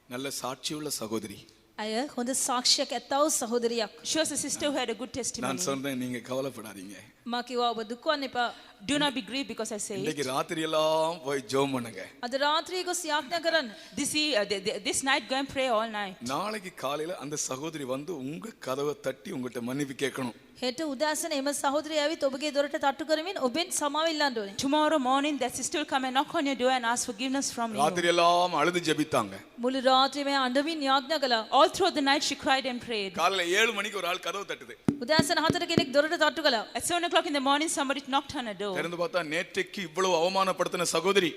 நல்ல சாட்சியுள்ள சகோதரி. ඇය හොඳ සාක්ෂියක් ඇත්තව සහෝදරියක්. She was a sister who had a good testimony. நான் சொன்னேன் நீங்க கவலைப்படாதீங்க. මා කිව්වා ඔබ දුක් වෙන්න එපා. Do not be grieved because I say it. இன்னைக்கு ராத்திரி எல்லாம் போய் ஜெபம் பண்ணுங்க. අද රාත්‍රියේ ගොස් යාඥා කරන්න. This night go and pray all night. நாளைக்கு காலையில அந்த சகோதரி வந்து உங்க கதவை தட்டி உங்கள்கிட்ட மன்னிப்பு கேட்கணும். හෙට උදෑසන එම සහෝදරිය ඇවිත් ඔබගේ දොරට තට්ටු කරමින් ඔබෙන් සමාව ඉල්ලන්න ඕනේ. Tomorrow morning that sister will come and knock on your door and ask forgiveness from you. ராத்திரி எல்லாம் அழுது ஜெபித்தாங்க. මුළු රාත්‍රියේම අඬමින් යාඥා කළා. All through the night she cried and prayed. காலையில 7 மணிக்கு ஒரு ஆள் கதவை தட்டுது. උදෑසන 4 කෙනෙක් දොරට තට්ටු කළා. At 7 o'clock in the morning somebody knocked on her door. திறந்து பார்த்தா நேற்றைக்கு இவ்வளவு அவமானப்படுத்தின சகோதரி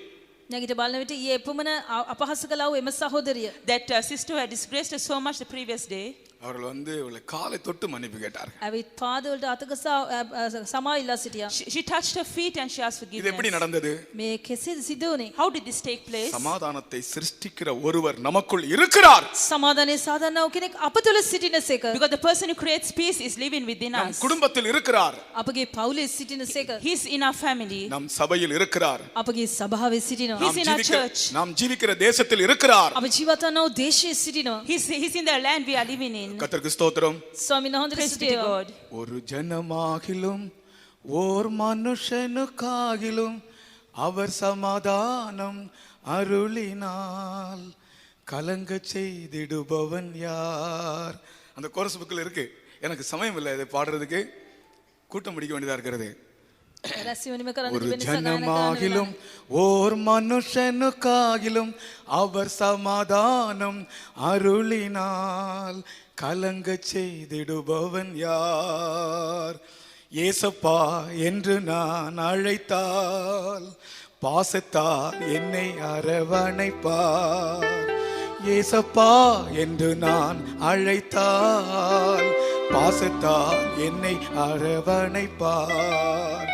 නැගිට බලන විට ඊයේ එපමණ අපහාස කළා වූ එම සහෝදරිය. That sister who had disgraced her so much the previous day. அவர்கள் வந்து இவளை காலை தொட்டு மன்னிப்பு கேட்டார்கள். ඇවිත් පාදවලට අතගසා සමාව ඉල්ලා සිටියා. She touched her feet and she asked இது எப்படி forgiveness. நடந்தது? මේ කෙසේද සිදු වුනේ? How did this take place? சமாதானத்தை சிருஷ்டிக்கிற ஒருவர் நமக்குள் இருக்கிறார். සමාදානයේ සාධනව කෙනෙක් අප තුළ සිටිනසේක. Because the person who creates peace is living within நம் us. குடும்பத்தில் இருக்கிறார். අපගේ පවුලේ සිටිනසේක. He's in our family. நம் சபையில் இருக்கிறார். අපගේ සභාවේ සිටිනවා. He's in our church. நாம் ஜீவிக்கிற தேசத்தில் இருக்கிறார். අප ජීවත් වන දේශයේ සිටිනවා. He's in the land we are living in. கர்த்தருக்கு ஸ்தோத்திரம். ස්වාමීන් වහන්සේ Praise be to ස්තුතිය. God. ஒரு ஜனமாகிலும் ஓர் மனுஷனுக்காகிலும் அவர் சமாதானம் அருளினால் கலங்க செய்திடுபவன் யார்? அந்த கோரஸ் புக்கில் இருக்கு. எனக்கு சமயம் இல்லை இதை பாடுறதுக்கு, கூட்டம் முடிக்க வேண்டியதா இருக்கிறது. රැස්වීම කරන්න ஒரு තිබෙන නිසා ගායනා කරන්න ஜனமாகிலும் ஓர் மனுஷனுக்காகிலும் அவர் சமாதானம் அருளினால் கலங்க செய்திடுபவன் யார்? ஏசப்பா என்று நான் அழைத்தால் பாசத்தால் என்னை அரவணைப்பார். ஏசப்பா என்று நான் அழைத்தால் பாசத்தால் என்னை அரவணைப்பார்.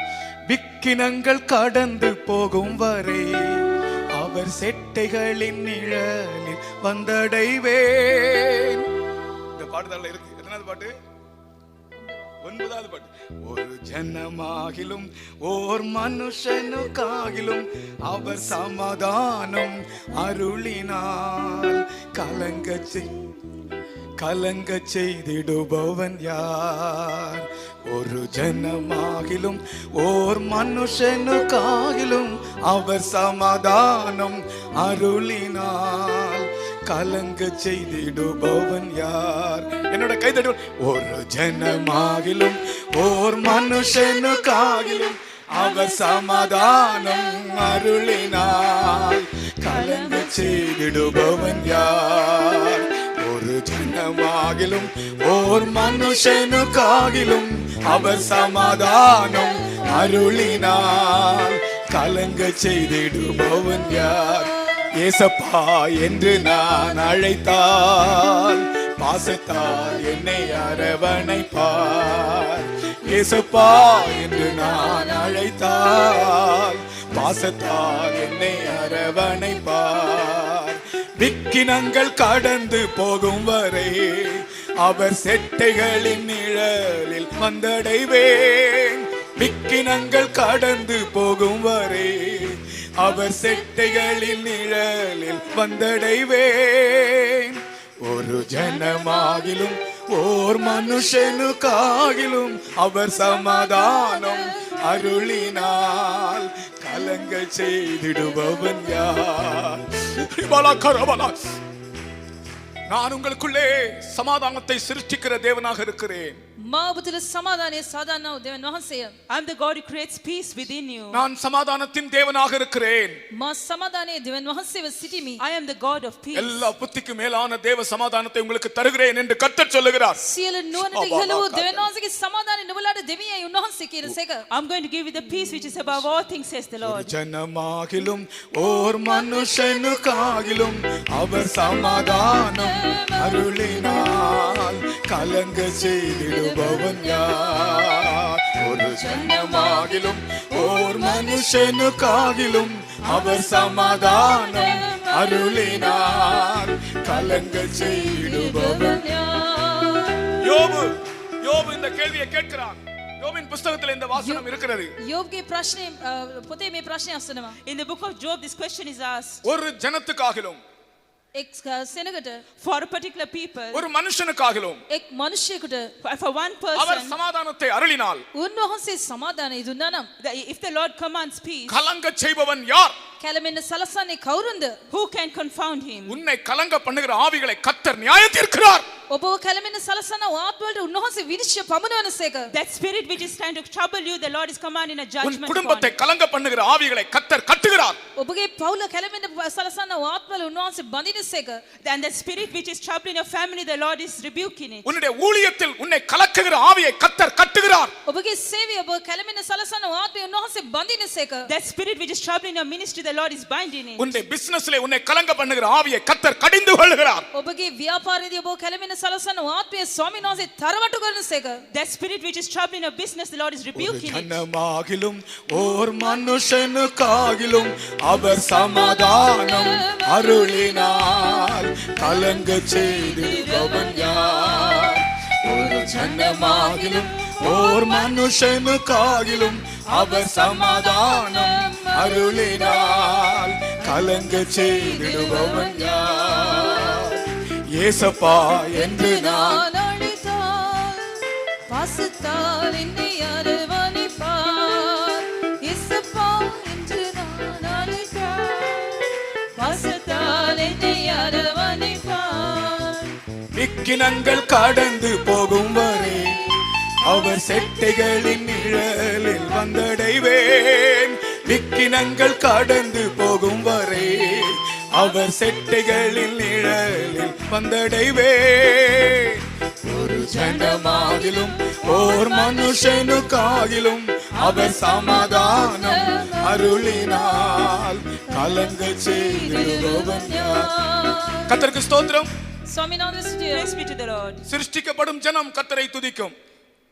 விக்கினங்கள் கடந்து போகும் வரை அவர் செட்டைகளின் நிழலில் வந்தடைவேன். இந்த பாட்டுதான்ல இருக்கு. எத்தனாவது பாட்டு? 9வது பாட்டு. ஒரு ஜனமாகிலும் ஓர் மனுஷனுக்காகிலும் அவர் சமாதானம் அருளினால் கலங்க செய்திடுபவன் யார்? ஒரு ஜனமாகிலும் ஓர் மனுஷனுக்காகிலும் அவர் சமாதானம் அருளினால் கலங்க செய்திடுபவன் யார்? என்னோட கைதட்டு. ஒரு ஜனமாகிலும் ஓர் மனுஷனுக்காகிலும் அவர் சமாதானம் அருளினால் கலங்க செய்திடுபவன் யார்? ஒரு ஜனமாகிலும் ஓர் மனுஷனுக்காகிலும் அவர் சமாதானம் அருளினால் கலங்க செய்திடுபவன் யார்? ஏசப்பா என்று நான் அழைத்தால் பாசத்தால் என்னை அரவணைப்பார். ஏசப்பா என்று நான் அழைத்தால் பாசத்தால் என்னை அரவணைப்பார். விக்கினங்கள் கடந்து போகும் வரை அவர் செட்டைகளின் நிழலில் வந்தடைவேன். விக்கினங்கள் கடந்து போகும் வரை அவர் செட்டைகளின் நிழலில் வந்தடைவேன். ஒரு ஜனமாகிலும் ஓர் மனுஷனுக்காகிலும் அவர் சமாதானம் அருளினால் கலங்க செய்திடுபவன் யார்? நான் உங்களுக்குள்ளே சமாதானத்தை சிருஷ்டிக்கிற தேவனாக இருக்கிறேன். මා ඔබ තුළ සමාදානය සාධාරණ වූ දෙවියන් වහන්සේය. I am the God who creates peace within you. நான் சமாதானத்தின் தேவனாக இருக்கிறேன். මා සමාදානයේ දෙවියන් වහන්සේව සිටිමි. I am the God of peace. எல்லா புத்திக்கு மேலான தேவ சமாதானத்தை உங்களுக்கு தருகிறேன் என்று கர்த்தர் சொல்லுகிறார். සියලු නුවණට ඉහළ වූ දෙවියන් වහන්සේගේ සමාදානය නුඹලාට දෙවියයි උන්වහන්සේ කියනසේක. I'm going to give you the peace which is above all things, says the Lord. ஜனமாகிலும் ஓர் மனுஷனுக்காகிலும் அவர் சமாதானம் அருளினால் கலங்க செய்திடுபவன் யார்? ஒரு ஜனமாகிலும் ஓர் மனுஷனுக்காகிலும் அவர் சமாதானம் அருளினால் கலங்க செய்திடுபவன் யார்? யோபு இந்த கேள்வியை கேட்கிறான். யோபின் புத்தகத்தில் இந்த வாசனம் இருக்கிறது. யோப்ගේ ප්‍රශ්නේ පොතේ මේ ප්‍රශ්නේ අසනවා. In the book of Job, this question is asked. ஒரு ஜனத்துக்காகிலும், එක් සෙනගට, For a particular people, ஒரு மனுஷனுக்காகிலும் එක් මිනිසෙකුට for one அவர் person, சமாதானத்தை அருளினால் උන්වහන්සේ සමාදානය දුන්නා නම් if the Lord commands peace, கலங்க செய்பவன் யார்? කැළමෙන්න සලසන්නේ කවුරුන්ද? who can confound him? உன்னை கலங்க பண்ணுகிற ஆவிகளை கர்த்தர் நியாயம் தீர்க்கிறார். ඔබව කැළමෙන්න සලසන ආත්මවලට උන්වහන්සේ විනිශ්චය පමුණවනසේක. That spirit which is trying to trouble you, the Lord is commanding a உன் judgment upon குடும்பத்தை it. கலங்க பண்ணுகிற ஆவிகளை கர்த்தர் கட்டுகிறார். ඔබගේ පවුල කැළමෙන්න සලසන ආත්මවල උන්වහන්සේ බඳිනසේක. And the spirit which is troubling your family, the Lord is rebuking it. உன்னுடைய ஊழியத்தில் உன்னை கலக்குகிற ஆவியை கர்த்தர் கட்டுகிறார். ඔබගේ සේවය ඔබ කැළමෙන්න සලසන ආත්මය උන්වහන්සේ බඳිනසේක. That spirit which is troubling your ministry, the Lord is binding it. உன்னுடைய பிசினஸ்ல உன்னை கலங்க பண்ணுகிற ஆவியை கர்த்தர் கடிந்து கொள்கிறார். ඔබගේ ව්‍යාපාරයේදී ඔබ කැළමෙන්න සලසන ආත්මය ස්වාමීන් වහන්සේ තරවටු කරනසේක. That spirit which is troubling your business, the Lord is rebuking it. ஜனமாகிலும் ஓர் மனுஷனுக்காகிலும் அவர் சமாதானம் அருளினால் கலங்க செய்திடுபவன் யார்? ஒரு ஜனமாகிலும் ஓர் மனுஷனுக்காகிலும் அவர் சமாதானம் அருளினால் கலங்க செய்திடுபவன் யார்? ஏசப்பா என்று நான் அழைத்தால் பாசத்தால் என்னை அரவணைப்பார். இயேசப்பா என்று நான் அழைத்தால் பாசத்தால் என்னை அரவணைப்பார். விக்கினங்கள் கடந்து போகும் வரை அவர் செட்டைகளின் நிழலில் வந்தடைவேன். விக்கினங்கள் கடந்து போகும் வரை அவர் செட்டைகளின் நிழலில் வந்தடைவேன். ஒரு ஜனமாகிலும் ஓர் மனுஷனுக்காகிலும் அவர் சமாதானம் அருளினால் கலங்க செய்திடுபவன் யார்? கர்த்தருக்கு ஸ்தோத்திரம். ස්වාමීන් වහන්සේ Praise be to the Lord. சிருஷ்டிக்கப்படும் ஜனம் கர்த்தரை துதிக்கும்.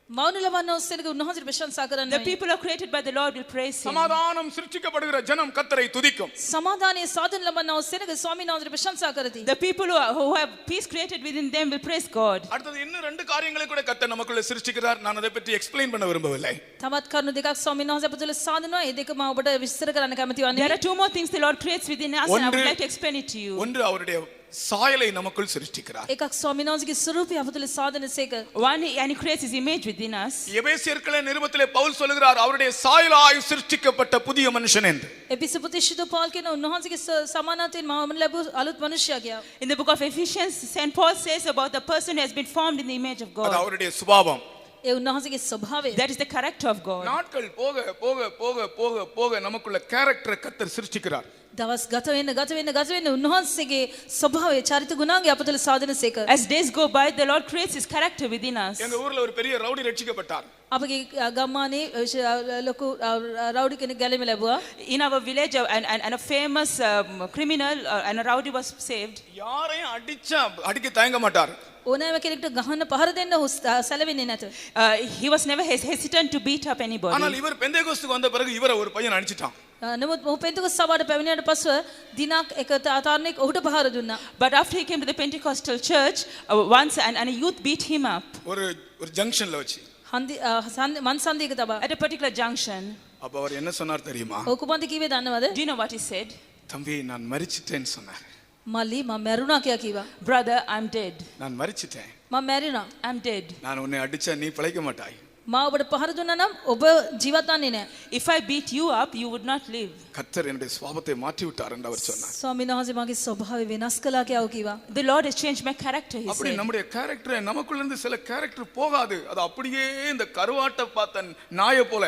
මවුන ලබන්න ඔස්සේක උන්වහන්සේට ප්‍රශංසා The කරනවා. people are created by the Lord will praise him. சமாதானம் சிருஷ்டிக்கப்படுகிற ஜனம் கர்த்தரை துதிக்கும். සමාදානයේ සාධන ලබන්න ඔස්සේක ස්වාමීන් වහන්සේට ප්‍රශංසා කරති. The people who have peace created within them will praise God. அடுத்தது இன்னும் ரெண்டு காரியங்களை கூட கர்த்தர் நமக்குள்ள சிருஷ்டிக்கிறார். நான் அதை பற்றி எக்ஸ்பிளைன் பண்ண விரும்பவில்லை. තවත් කරුණු දෙකක් ස්වාමීන් වහන්සේ අප තුළ සාධනවා. ඒ දෙක මම ඔබට විස්තර කරන්න කැමති There වන්නේ. are two more things the Lord creates within us, and I would like to explain it to you. ஒன்று அவருடைய சாயலை நமக்குள் சிருஷ்டிக்கிறார். එකක් ස්වාමීන් වහන්සේගේ ස්වරූපය අප තුළ සාධනසේක. One, and he creates his image within us. எபேசியர்களை நிருபத்திலே Pavul சொல்லுகிறார் அவருடைய சாயலாய் சிருஷ்டிக்கப்பட்ட புதிய மனுஷன் என்று. එපිස පුතිෂ්ඨ පාල් කියන උන්වහන්සේගේ සමානත්වයෙන් මම ලැබූ අලුත් මනුෂ්‍යයා කියා. In the book of Ephesians, St. Paul says about the person who has been formed in the image of அது God. அவருடைய சுபாவம். ඒ උන්වහන්සේගේ ස්වභාවය. That is the character of God. நாட்கள் போக போக போக போக போக நமக்குள்ள கேரக்டரை கர்த்தர் சிருஷ்டிக்கிறார். දවස් ගත වෙන්න උන්වහන්සේගේ ස්වභාවය චරිත ගුණාංගය අප තුළ සාධනසේක. As days go by, the Lord creates his character within us. எங்க ஊர்ல ஒரு பெரிய ரவுடி ரட்சிக்கப்பட்டார். අපගේ ගම්මානේ ලොකු රවුඩි කෙනෙක් ගැලීම ලැබුවා. In our village, and a famous criminal and a rowdy was saved. யாரையும் அடிக்க தயங்க மாட்டார். ඕනෑම කෙනෙක්ට ගහන්න පහර දෙන්න සැලවෙන්නේ නැත. He was never hesitant to beat up anybody. ஆனால் இவர் பெந்தேகோஸ்துக்கு வந்த பிறகு இவரை ஒரு பையன் அடிச்சிட்டான். නමුත් මොහු පෙන්තෙකොස් සභාවට පැමිණියට පසුව දිනක් එක තාරණෙක් ඔහුට පහර දුන්නා. But after he came to the Pentecostal church, once and a youth beat him up ஒரு ஜங்ஷன்ல வச்சு. මන් සන්දියක තබා. at a particular junction. அப்ப அவர் என்ன சொன்னார் தெரியுமா? ඔව් කුමන්ද කිව්වේ දන්නවද? Do you know what he said? தம்பி நான் மரிச்சிட்டேன்னு சொன்னார். මල්ලි මම මැරුණා කියලා කිව්වා. Brother, I'm dead. நான் மரிச்சிட்டேன். මම මැරිනා. I'm dead. நான் உன்னை அடிச்சா நீ பிழைக்க மாட்டாய். මා ඔබට පහර දුන්නා නම් ඔබ ජීවත් වන්නේ නැහැ. If I beat you up, you would not live. கர்த்தர் என்னுடைய சுபாவத்தை மாற்றி விட்டார் என்று அவர் சொன்னார். ස්වාමීන් වහන්සේ මගේ ස්වභාවය වෙනස් කළා කියලා කිව්වා. The Lord has changed my character, he அப்படி said. நம்முடைய கேரக்டர் நமக்குள்ள இருந்து சில கேரக்டர் போகாது. அது அப்படியே இந்த கருவாட்டை பார்த்த நாயை போல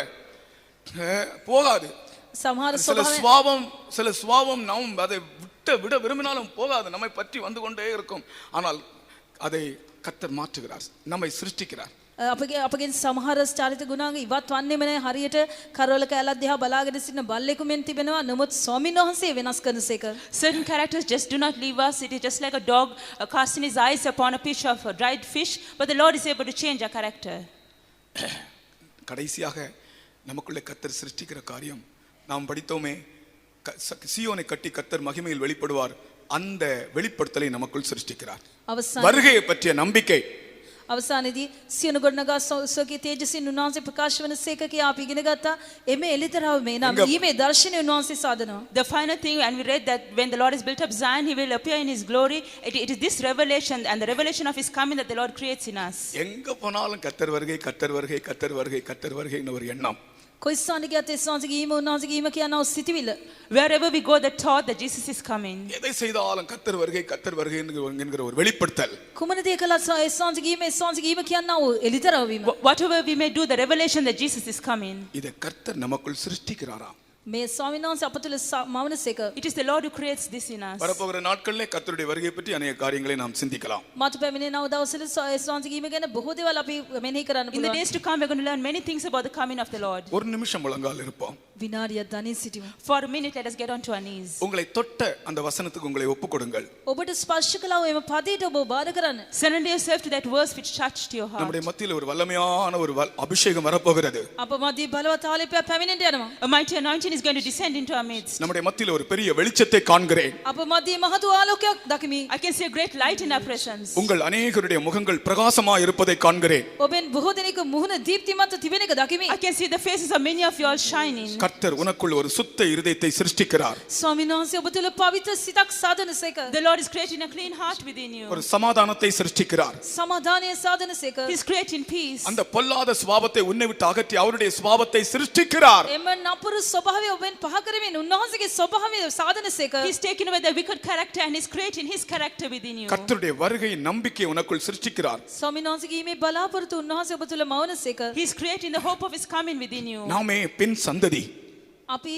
போகாது. සමහර சில சுபாவம் நாம் அதை விட விரும்பினாலும் போகாது. நம்மை பற்றி வந்து கொண்டே இருக்கும். ஆனால் அதை கர்த்தர் மாற்றுகிறார், நம்மை சிருஷ்டிக்கிறார். අපගේ සමහර චරිත ගුණාංග ඉවත් වන්නේම නැහැ. හරියට කරවල කැලක් දිහා බලාගෙන සිටින බල්ලෙකු මෙන් තිබෙනවා. නමුත් ස්වාමීන් වහන්සේ වෙනස් කරනසේක. Certain characters just do not leave us. It is just like a dog casting his eyes upon a piece of dried fish. But the Lord is able to change our character. கடைசியாக நமக்குள்ளே கர்த்தர் சிருஷ்டிக்கிற காரியம் நாம் படித்தோமே, சீயோனை கட்டி கர்த்தர் மகிமையில் வெளிப்படுவார். அந்த வெளிப்படுத்தலை நமக்குள் சிருஷ்டிக்கிறார். வருகையை பற்றிய நம்பிக்கை. අවසානයේදී සියනු ගොඩනගා සෝකී තේජසින් උන්වහන්සේ ප්‍රකාශ වන සේක කියා අපි ඉගෙන ගත්තා. එමේ එලිතරව මේ නම් ඊමේ දර්ශනය උන්වහන්සේ සාදනවා. The final thing, and we read that when the Lord has built up Zion, he will appear in his glory. It is this revelation and the revelation of his coming that the Lord creates in us. எங்க போனாலும் கர்த்தர் வருகை, கர்த்தர் வருகை, கர்த்தர் வருகை, கர்த்தர் வருகை என்ற ஒரு எண்ணம். කොයි ස්ථාන ගියත් ඒ ස්වාමීන්ගේ ඊම උන්වහන්සේගේ ඊම කියනවා සිටිවිල්ල. Wherever we go, the thought that Jesus is coming. எதை செய்தாலும் கர்த்தர் வருகை, கர்த்தர் வருகை என்கிற ஒரு வெளிப்படுத்தல். කුමන දේ කළත් ඒ ස්වාමීන්ගේ ඊම කියනවා එලිතරව වීම. Whatever we may do, the revelation that Jesus is coming. இதை கர்த்தர் நமக்குள் சிருஷ்டிக்கிறாராம். මේ ස්වාමීන් වහන්සේ අප තුළ මවනසේක. It is the Lord who creates this in us. வரப்போகிற நாட்களிலே கர்த்தருடைய வருகை பற்றி अनेक காரியங்களை நாம் சிந்திக்கலாம். මතු පැමිණෙනව දවසල ස්වාමීන්ගේ ඊම ගැන බොහෝ දේවල් අපි මෙනෙහි කරන්න In the පුළුවන්. days to come, we're going to learn many things about the coming of the Lord. ஒரு நிமிஷம் முழங்கால் இருப்போம். විනාඩියක් දණින් සිටිමු. For a minute, let us get onto our knees. உங்களை தொட்ட அந்த வசனத்துக்கு உங்களை ஒப்புக்கொடுங்கள். ඔබට ස්පර්ශ කළා එම පදයට ඔබ බාර කරන්න. Surrender yourself to that verse which touched your heart. நம்முடைய மத்தியில் ஒரு வல்லமையான ஒரு அபிஷேகம் வரப்போகிறது. අප මැදි බලවත් ආලේපයක් පැමිණෙන්න යනවා. A mighty anointing is going to descend into our midst. நம்முடைய மத்தியில் ஒரு பெரிய வெளிச்சத்தை காண்கிறேன். අප මැදි මහතු ආලෝකයක් දකිමි. I can see a great light in our presence. உங்கள் அநேகருடைய முகங்கள் பிரகாசமாக இருப்பதை காண்கிறேன். ඔබෙන් බොහෝ දෙනෙකු මුහුණ දීප්තිමත් තිබෙන එක දකිමි. I can see the faces of many of you all shining. கர்த்தர் உனக்குள் ஒரு சுத்த இருதயத்தை சிருஷ்டிக்கிறார். ස්වාමීන් වහන්සේ ඔබ තුළ පවිත්‍ර සිතක් සාදනසේක. The Lord is creating a clean heart within you. ஒரு சமாதானத்தை சிருஷ்டிக்கிறார். සමාදානය සාදනසේක. He is creating peace. அந்த பொல்லாத சுபாவத்தை உன்னை விட்டு அகற்றி அவருடைய சுபாவத்தை சிருஷ்டிக்கிறார். එම නපුරු ස්වභාවය ඔබෙන් පහ කරමින් උන්වහන්සේගේ ස්වභාවය සාදනසේක. He is taking away the wicked character and is creating his character within you. கர்த்தருடைய வருகையின் நம்பிக்கை உனக்குள் சிருஷ்டிக்கிறார். ස්වාමීන් වහන්සේගේ ඊමේ බලාපොරොත්තු උන්වහන්සේ ඔබ තුළ මවනසේක. He is creating the hope of his coming within you. நாமே பின் சந்ததி. අපි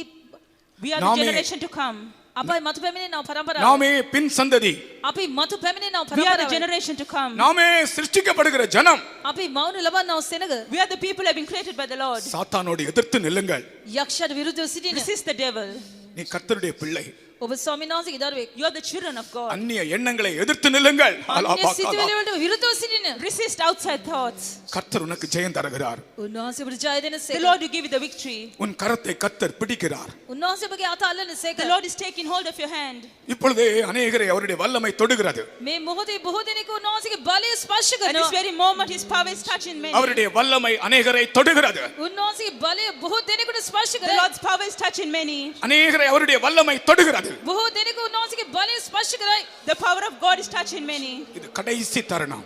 We are the generation to come. අපයි මතු පැමිණෙනව පරම්පරාව. நாமே பின் சந்ததி. අපි මතු පැමිණෙනව We are the පරම්පරාව. generation to come. நாமே சிருஷ்டிக்கப்படுகிற ஜனம். අපි මවුන ලබන්නව සෙනග. We are the people who have been created by the Lord. சாத்தானோடு எதிர்த்து நில்லுங்கள். යක්ෂයාට විරුද්ධව සිටින. Resist the devil. நீ கர்த்தருடைய பிள்ளை. ඔබ ස්වාමීන් වහන්සේගේ දරුවෙක්. You are the children of God. அந்நிய எண்ணங்களை எதிர்த்து நில்லுங்கள். අන්‍ය සිතුවිලි වලට විරුද්ධව සිටින. Resist outside thoughts. கர்த்தர் உனக்கு ஜெயம் தருகிறார். උන්වහන්සේ ඔබට ජය The දෙනසේක. Lord will give you the victory. உன் கரத்தை கர்த்தர் பிடிக்கிறார். උන්වහන්සේ ඔබගේ අත අල්ලනසේක. The Lord is taking hold of your hand. இப்பொழுதே அநேகரை அவருடைய வல்லமை தொடுகிறது. මේ මොහොතේ බොහෝ දෙනෙකු උන්වහන්සේගේ බලය ස්පර්ශ At this කරනවා. very moment, his power is touching many. அவருடைய வல்லமை அநேகரை தொடுகிறது. උන්වහන්සේගේ බලය බොහෝ දෙනෙකුට ස්පර්ශ The කරනවා. Lord's power is touching many. அநேகரை அவருடைய வல்லமை தொடுகிறது. බොහෝ දෙනෙකු උන්වහන්සේගේ බලය ස්පර්ශ කරයි. The power of God is touching many. இது கடைசி தருணம்.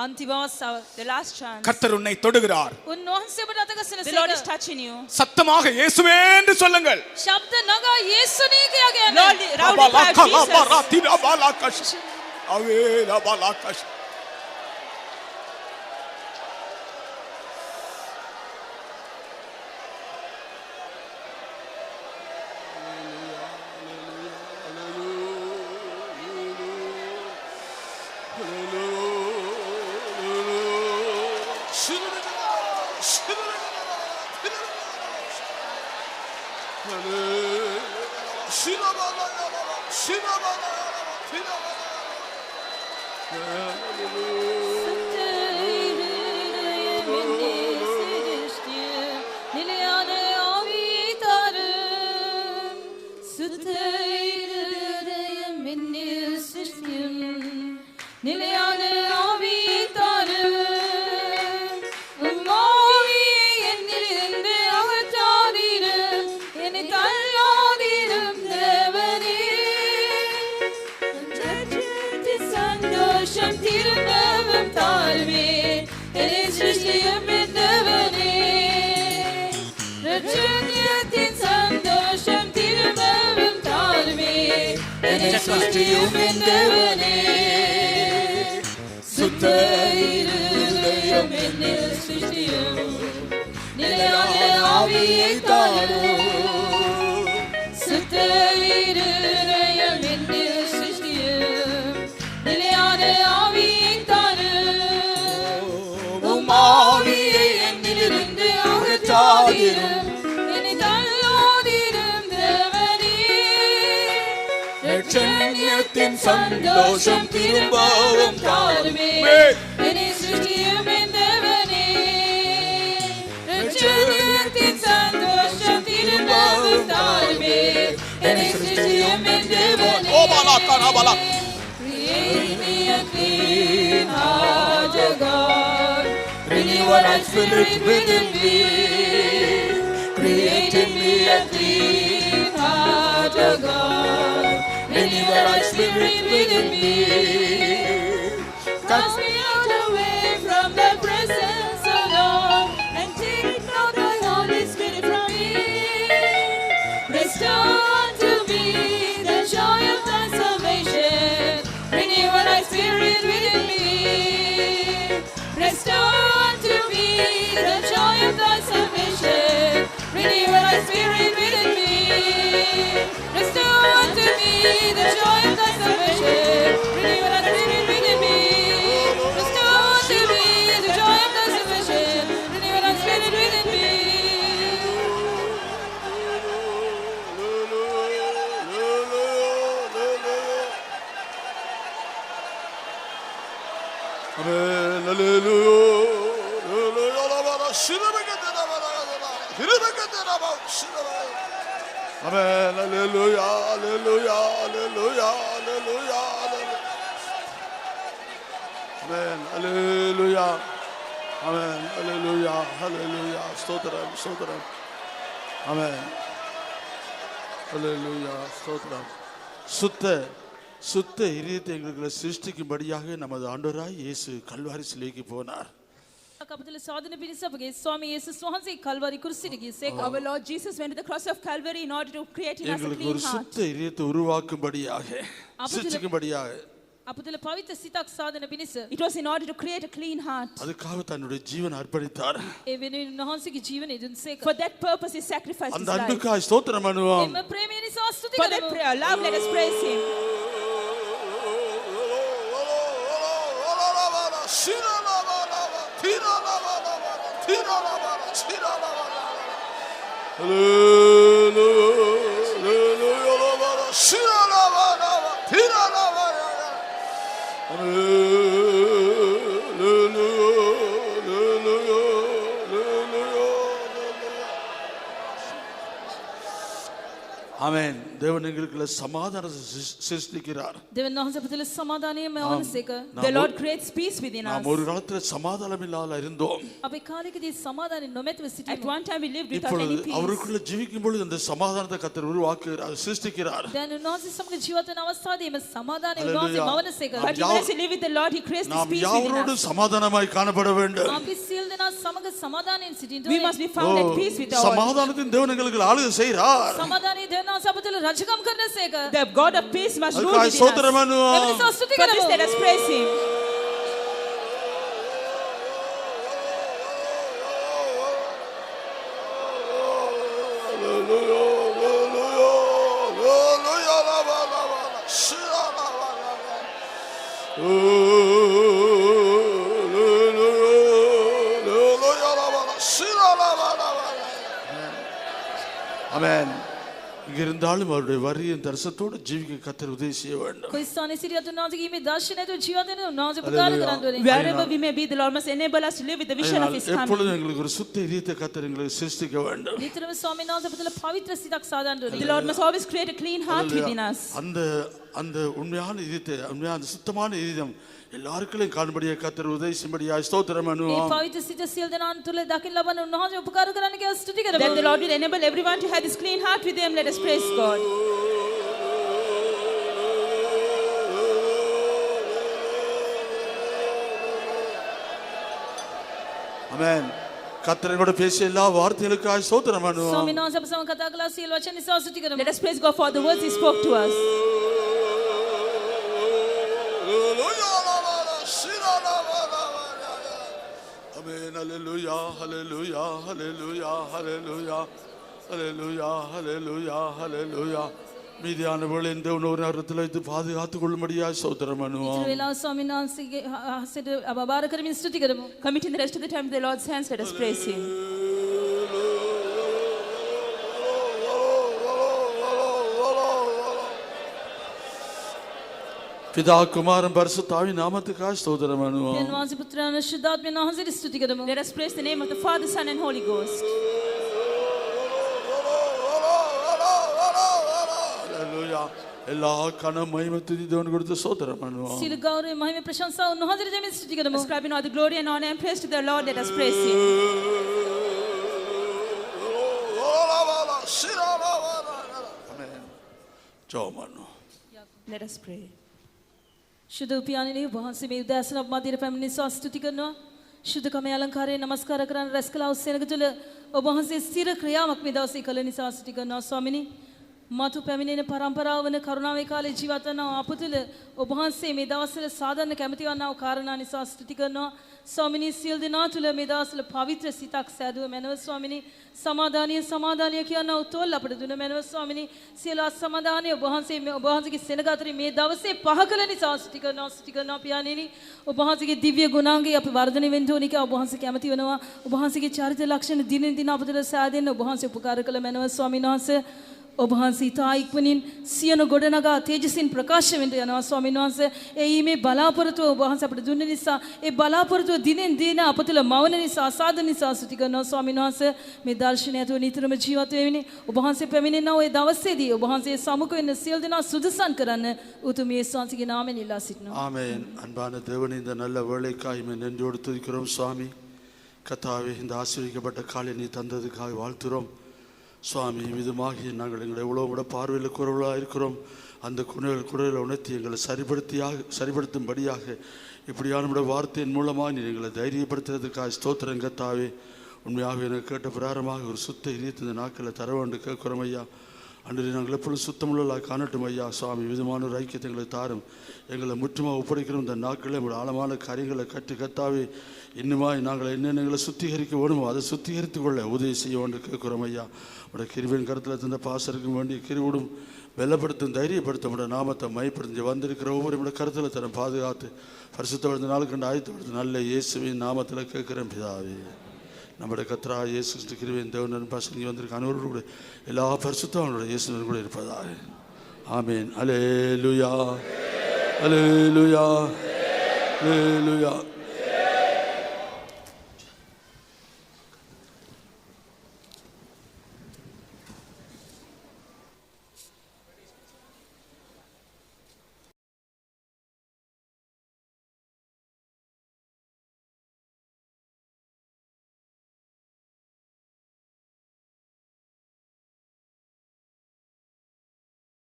අන්තිම අවස්ථාව. The last chance. கர்த்தர் உன்னை தொடுகிறார். උන්වහන්සේ ඔබට අත The Lord is ගසනසේක. touching you. சத்தமாக இயேசுவே என்று சொல்லுங்கள். ශබ්ද නගා යේසුනී කියා කියන්න. Lord, loudly cry Jesus. நிலையான ஆவி தாரும் உம்மாவியே சிருஷ்டியும் நிலையான ஆவியை தாரும் சுத்த இருதயம் என்னில் சிருஷ்டியும் நிலையான ஆவியை தாரும் உம் ஆவியை என்னிலிருந்து அகற்றாதிரும் என்னை தள்ளாதிரும் தேவனே ரட்சண்யத்தின் சந்தோஷம் திரும்பவும் தாருமே என்னை சிருஷ்டியும் என் தேவனே ரட்சண்யத்தின் சந்தோஷம் திரும்பவும் தாருமே என்னை சிருஷ்டியும் என் தேவனே Create me a clean heart, O God. Renew a right spirit within me. Create in me a clean heart, O God. Renew a right spirit within me. Cast me out away from the presence of Lord, and take not thy Holy Spirit from me. Restore to me the joy of thy salvation. Renew a right spirit within me. Restore to me the joy of thy salvation. Renew a right spirit within me. Restore to me the joy of thy salvation. Renew a right spirit within me. Restore to me the joy of thy salvation. Renew a right spirit within me. Amen. Hallelujah. Amen. Hallelujah. Hallelujah. Hallelujah. Hallelujah. Amen. Hallelujah. Amen. Hallelujah. Hallelujah. Stotram. Stotram. Amen. Hallelujah. Stotram. சுத்த இதயத்தை எங்களுக்கு சிருஷ்டிக்கும்படியாக நமது ஆண்டவராய் இயேசு கல்வாரி சிலுவைக்கு போனார். අපතල සාධන පිණිස අපගේ ස්වාමී යේසුස් වහන්සේ කල්වාරි කුරුසියට ගිය සේක. Our Lord Jesus went to the cross of Calvary in order to create in us a எங்களுக்கு clean ஒரு heart. சுத்த இதயத்தை உருவாக்கும்படியாக சிருஷ்டிக்கும்படியாக අපතල පවිත්‍ර සිතක් සාධන පිණිස It was in order to create a clean heart. அதுக்காக தன்னுடைய ஜீவனை அர்ப்பணித்தார். ඒ වෙනුවෙන් උන්වහන්සේගේ ජීවනය දුන් සේක. For that purpose he sacrificed his அந்த life. அன்புக்காய் ஸ்தோத்திரம் பண்ணுவோம். එම ප්‍රේමය නිසා ස්තුති For that කරමු. prayer, love, let us praise him. ஆமென். தேவன் எங்களுக்குள்ள சமாதானத்தை சிருஷ்டிக்கிறார். දෙවියන් වහන්සේ අපතල සමාදානය මෙවන සේක. The Lord creates peace within us. நாம் ஒரு காலத்துல சமாதானம் இல்லாத இருந்தோம். අපි කාලයකදී සමාදානය නොමැතිව At සිටිනවා. one time we lived without இப்பொழுது any peace. அவருக்குள்ள ஜீவிக்கும் பொழுது அந்த சமாதானத்தை கர்த்தர் உருவாக்குகிறார், சிருஷ்டிக்கிறார். දැන් උන්වහන්සේ සමග ජීවත් වෙන අවස්ථාවේ මේ සමාදානය Hallelujah. උන්වහන්සේ මවන සේක. But even as we live with the Lord, he creates this நாம் peace within யாவரோடு us. சமாதானமாய் காணப்பட வேண்டும். අපි සියලු දෙනා සමග සමාදානයෙන් සිටින්න We ඕනේ. must be found at peace with all. சமாதானத்தின் தேவன் எங்களுக்கு ஆளுகை செய்கிறார். සමාදානයේ දෙවියන් වහන්සේ අපතල රජකම් කරන සේක. The God of peace must rule அதுக்காக within ஸ்தோத்திரம் us. பண்ணுவோம். ඒ නිසා ස්තුති For this, කරමු. let us praise him. ஆமென். இங்க இருந்தாலும் அவருடைய வரியின் தரிசனத்தோடு ஜீவிக்க கர்த்தர் உதவி செய்ய வேண்டும். කොයි ස්ථානයේ සිටියත් උන්වහන්සේගේ මේ දර්ශනයට ජීවත් වෙන උන්වහන්සේ උපකාර කරන්න ඕනේ. Wherever we may be, the Lord must enable us to live with the vision of his coming. எப்பொழுதும் எங்களுக்கு ஒரு சுத்த இதயத்தை கர்த்தர் எங்களுக்கு சிருஷ்டிக்க வேண்டும். නිතරම ස්වාමීන් වහන්සේ අපතල පවිත්‍ර සිතක් සාදන්න The ඕනේ. Lord must always create a clean heart within us. அந்த உண்மையான இதயத்தை, உண்மையான சுத்தமான இதயம் எல்லாருக்கும் காணும்படியாக கர்த்தர் உதவி செய்யும்படியாக ஸ்தோத்திரம் මේ பண்ணுவோம். පවිත්‍ර සිත සියලු දෙනාන් තුල දකින්න ලබන උන්වහන්සේ උපකාර කරන්න කියලා ස්තුති That the කරමු. Lord will enable everyone to have this clean heart with them. Let us praise God. ஆமென். கர்த்தர் கூட பேசிய எல்லா வார்த்தைகளுக்காக ஸ்தோத்திரம் பண்ணுவோம். ස්වාමීන් වහන්සේ අප සමග කතා කළා සියලු වචන නිසා ස්තුති කරමු. Let us praise God for the words he spoke to us. Amen. Hallelujah. Hallelujah. Hallelujah. Hallelujah. Hallelujah. Hallelujah. Hallelujah. மீதியானவர்கள் இந்த ஒரு நேரத்தில் வைத்து பாதுகாத்துக் கொள்ளும்படியாக சோதரம் பண்ணுவோம். ඉතුරු වෙලාව ස්වාමීන් වහන්සේගේ හස්තයට අබාර කරමින් ස්තුති කරමු. Committing the rest of the time to the Lord's hands, let us praise Him. பிதா குமாரன் பரிசுத்தாவின் நாமத்துக்காக ஸ்தோத்திரம் பண்ணுவோம். දෙවියන් වහන්සේ පුත්‍රයාණන් ශුද්ධාත්මයන් වහන්සේට ස්තුති කරමු. Let us praise the name of the Father, Son, and Holy Ghost. Hallelujah. எல்லா கன மகிமை துதி தேவனுக்கு கொடுத்து ஸ்தோத்திரம் பண்ணுவோம். සියලු ගෞරවය මහිම ප්‍රශංසාව උන්වහන්සේට දෙමින් ස්තුති කරමු. Ascribing all the glory and honor and praise to the Lord, let us praise Him. Amen. ජෝම பண்ணுவோம். Let us pray. ශුද්ධ පියාණෙනි වහන්සේ මේ උදෑසන අප මැදිරියට පැමිණ නිසා ස්තුති කරනවා. ශුද්ධකමේ අලංකාරයේ නමස්කාර කරන රැස් කළ උසේනක තුල ඔබ වහන්සේ ස්ථිර ක්‍රියාවක් මේ දවසේ කළ නිසා ස්තුති කරනවා ස්වාමිනී. මතු පැමිණෙන පරම්පරාව වන කරුණාවේ කාලේ ජීවත් වන අප තුල ඔබ වහන්සේ මේ දවස්වල සාධන කැමති වන්නා වූ කාරණා නිසා ස්තුති කරනවා. ස්වාමිනී සියලු දෙනා තුල මේ දවස්වල පවිත්‍ර සිතක් සෑදුව මැනව ස්වාමිනී. සමාදානිය කියනා උතෝල් අපට දුන මැනව ස්වාමිනී. සියලු අසමාදානිය ඔබ වහන්සේගේ සෙනග අතරින් මේ දවසේ පහ කළ නිසා ස්තුති කරනවා පියාණෙනි. ඔබ වහන්සේගේ දිව්‍ය ගුණාංගය අපි වර්ධනය වෙන්න ඕනි කියලා ඔබ වහන්සේ කැමති වෙනවා. ඔබ වහන්සේගේ චරිත ලක්ෂණ දිනෙන් දින අප තුල සෑදෙන්න ඔබ වහන්සේ උපකාර කළ මැනව ස්වාමීන් වහන්සේ. ඔබ වහන්සේ ඉතා ඉක්මනින් සියනු ගොඩනගා තේජසින් ප්‍රකාශ වෙන්න යනවා ස්වාමීන් වහන්සේ. මේ බලාපොරොත්තුව ඔබ වහන්සේ අපට දුන්න නිසා ඒ බලාපොරොත්තුව දිනෙන් දින අප තුළ මවන නිසා සාධන නිසා ස්තුති කරනවා ස්වාමීන් වහන්සේ. මේ දර්ශනය ඇතුව නිතරම ජීවත් වෙමින් ඔබ වහන්සේ පැමිණෙන ওই දවසේදී ඔබ වහන්සේ සමුඛ වෙන්න සියලු දෙනා සුදුසන් කරන්න උතුම් යේසුස් වහන්සේගේ නාමයෙන් ඉල්ලා සිටිනවා. ஆமென். அன்பான தேவனே இந்த நல்ல வேளைக்காய் நன்றியோடு துதிக்கிறோம் சுவாமி. கர்த்தாவே இந்த ஆசீர்வதிக்கப்பட்ட காலை நீ தந்ததுக்காக வாழ்த்துறோம் சுவாமி. விதமாகி நாங்கள் எங்களை எவ்வளோ கூட பார்வையில் குறைவலாக இருக்கிறோம். அந்த குறைகளை உணர்த்தி எங்களை சரிப்படுத்தும்படியாக இப்படியான நம்முடைய வார்த்தையின் மூலமாக நீ எங்களை தைரியப்படுத்துறதுக்காக ஸ்தோத்திரம் கர்த்தாவே. உண்மையாக எனக்கு கேட்ட பிரகாரமாக ஒரு சுத்த இதயத்தை இந்த நாட்களில் தர வேண்டும் கேட்குறோம் ஐயா. அன்று நாங்கள் எப்பொழுதும் சுத்தமுள்ளதாக காணட்டும் ஐயா சுவாமி. விதமான ஒரு ஐக்கியத்தை எங்களை தாரும். எங்களை முற்றுமாக ஒப்படைக்கிறோம். இந்த நாட்களில் நம்முடைய ஆழமான காரியங்களை கற்று கத்தாவே இன்னுமாய் நாங்கள் என்னென்னங்களை சுத்திகரிக்க வேணுமோ அதை சுத்திகரித்து கொள்ள உதவி செய்ய வேண்டும் கேட்குறோம் ஐயா. உடைய கிருபையின் கருத்தில் தந்த பாசருக்கு வேண்டிய கிருவிடும் வெள்ளப்படுத்தும் தைரியப்படுத்தும் உடைய நாமத்தை மைப்படுத்தி வந்திருக்கிற ஒவ்வொரு நம்முடைய கருத்தில் தரம் பாதுகாத்து பரிசுத்தப்படுத்த நாள் கண்டு ஆயத்தப்படுத்த நல்ல இயேசுவின் நாமத்தில் கேட்குறேன் பிதாவே. நம்முடைய கத்ரா இயேசு கிறிஸ்து கிருபையின் தேவன் பாசனி வந்திருக்க அனைவரோடு கூட எல்லா பரிசுத்தவனோட இயேசுடன் கூட இருப்பதாக. ஆமேன். அல்லேலூயா அல்லேலூயா அல்லேலூயா.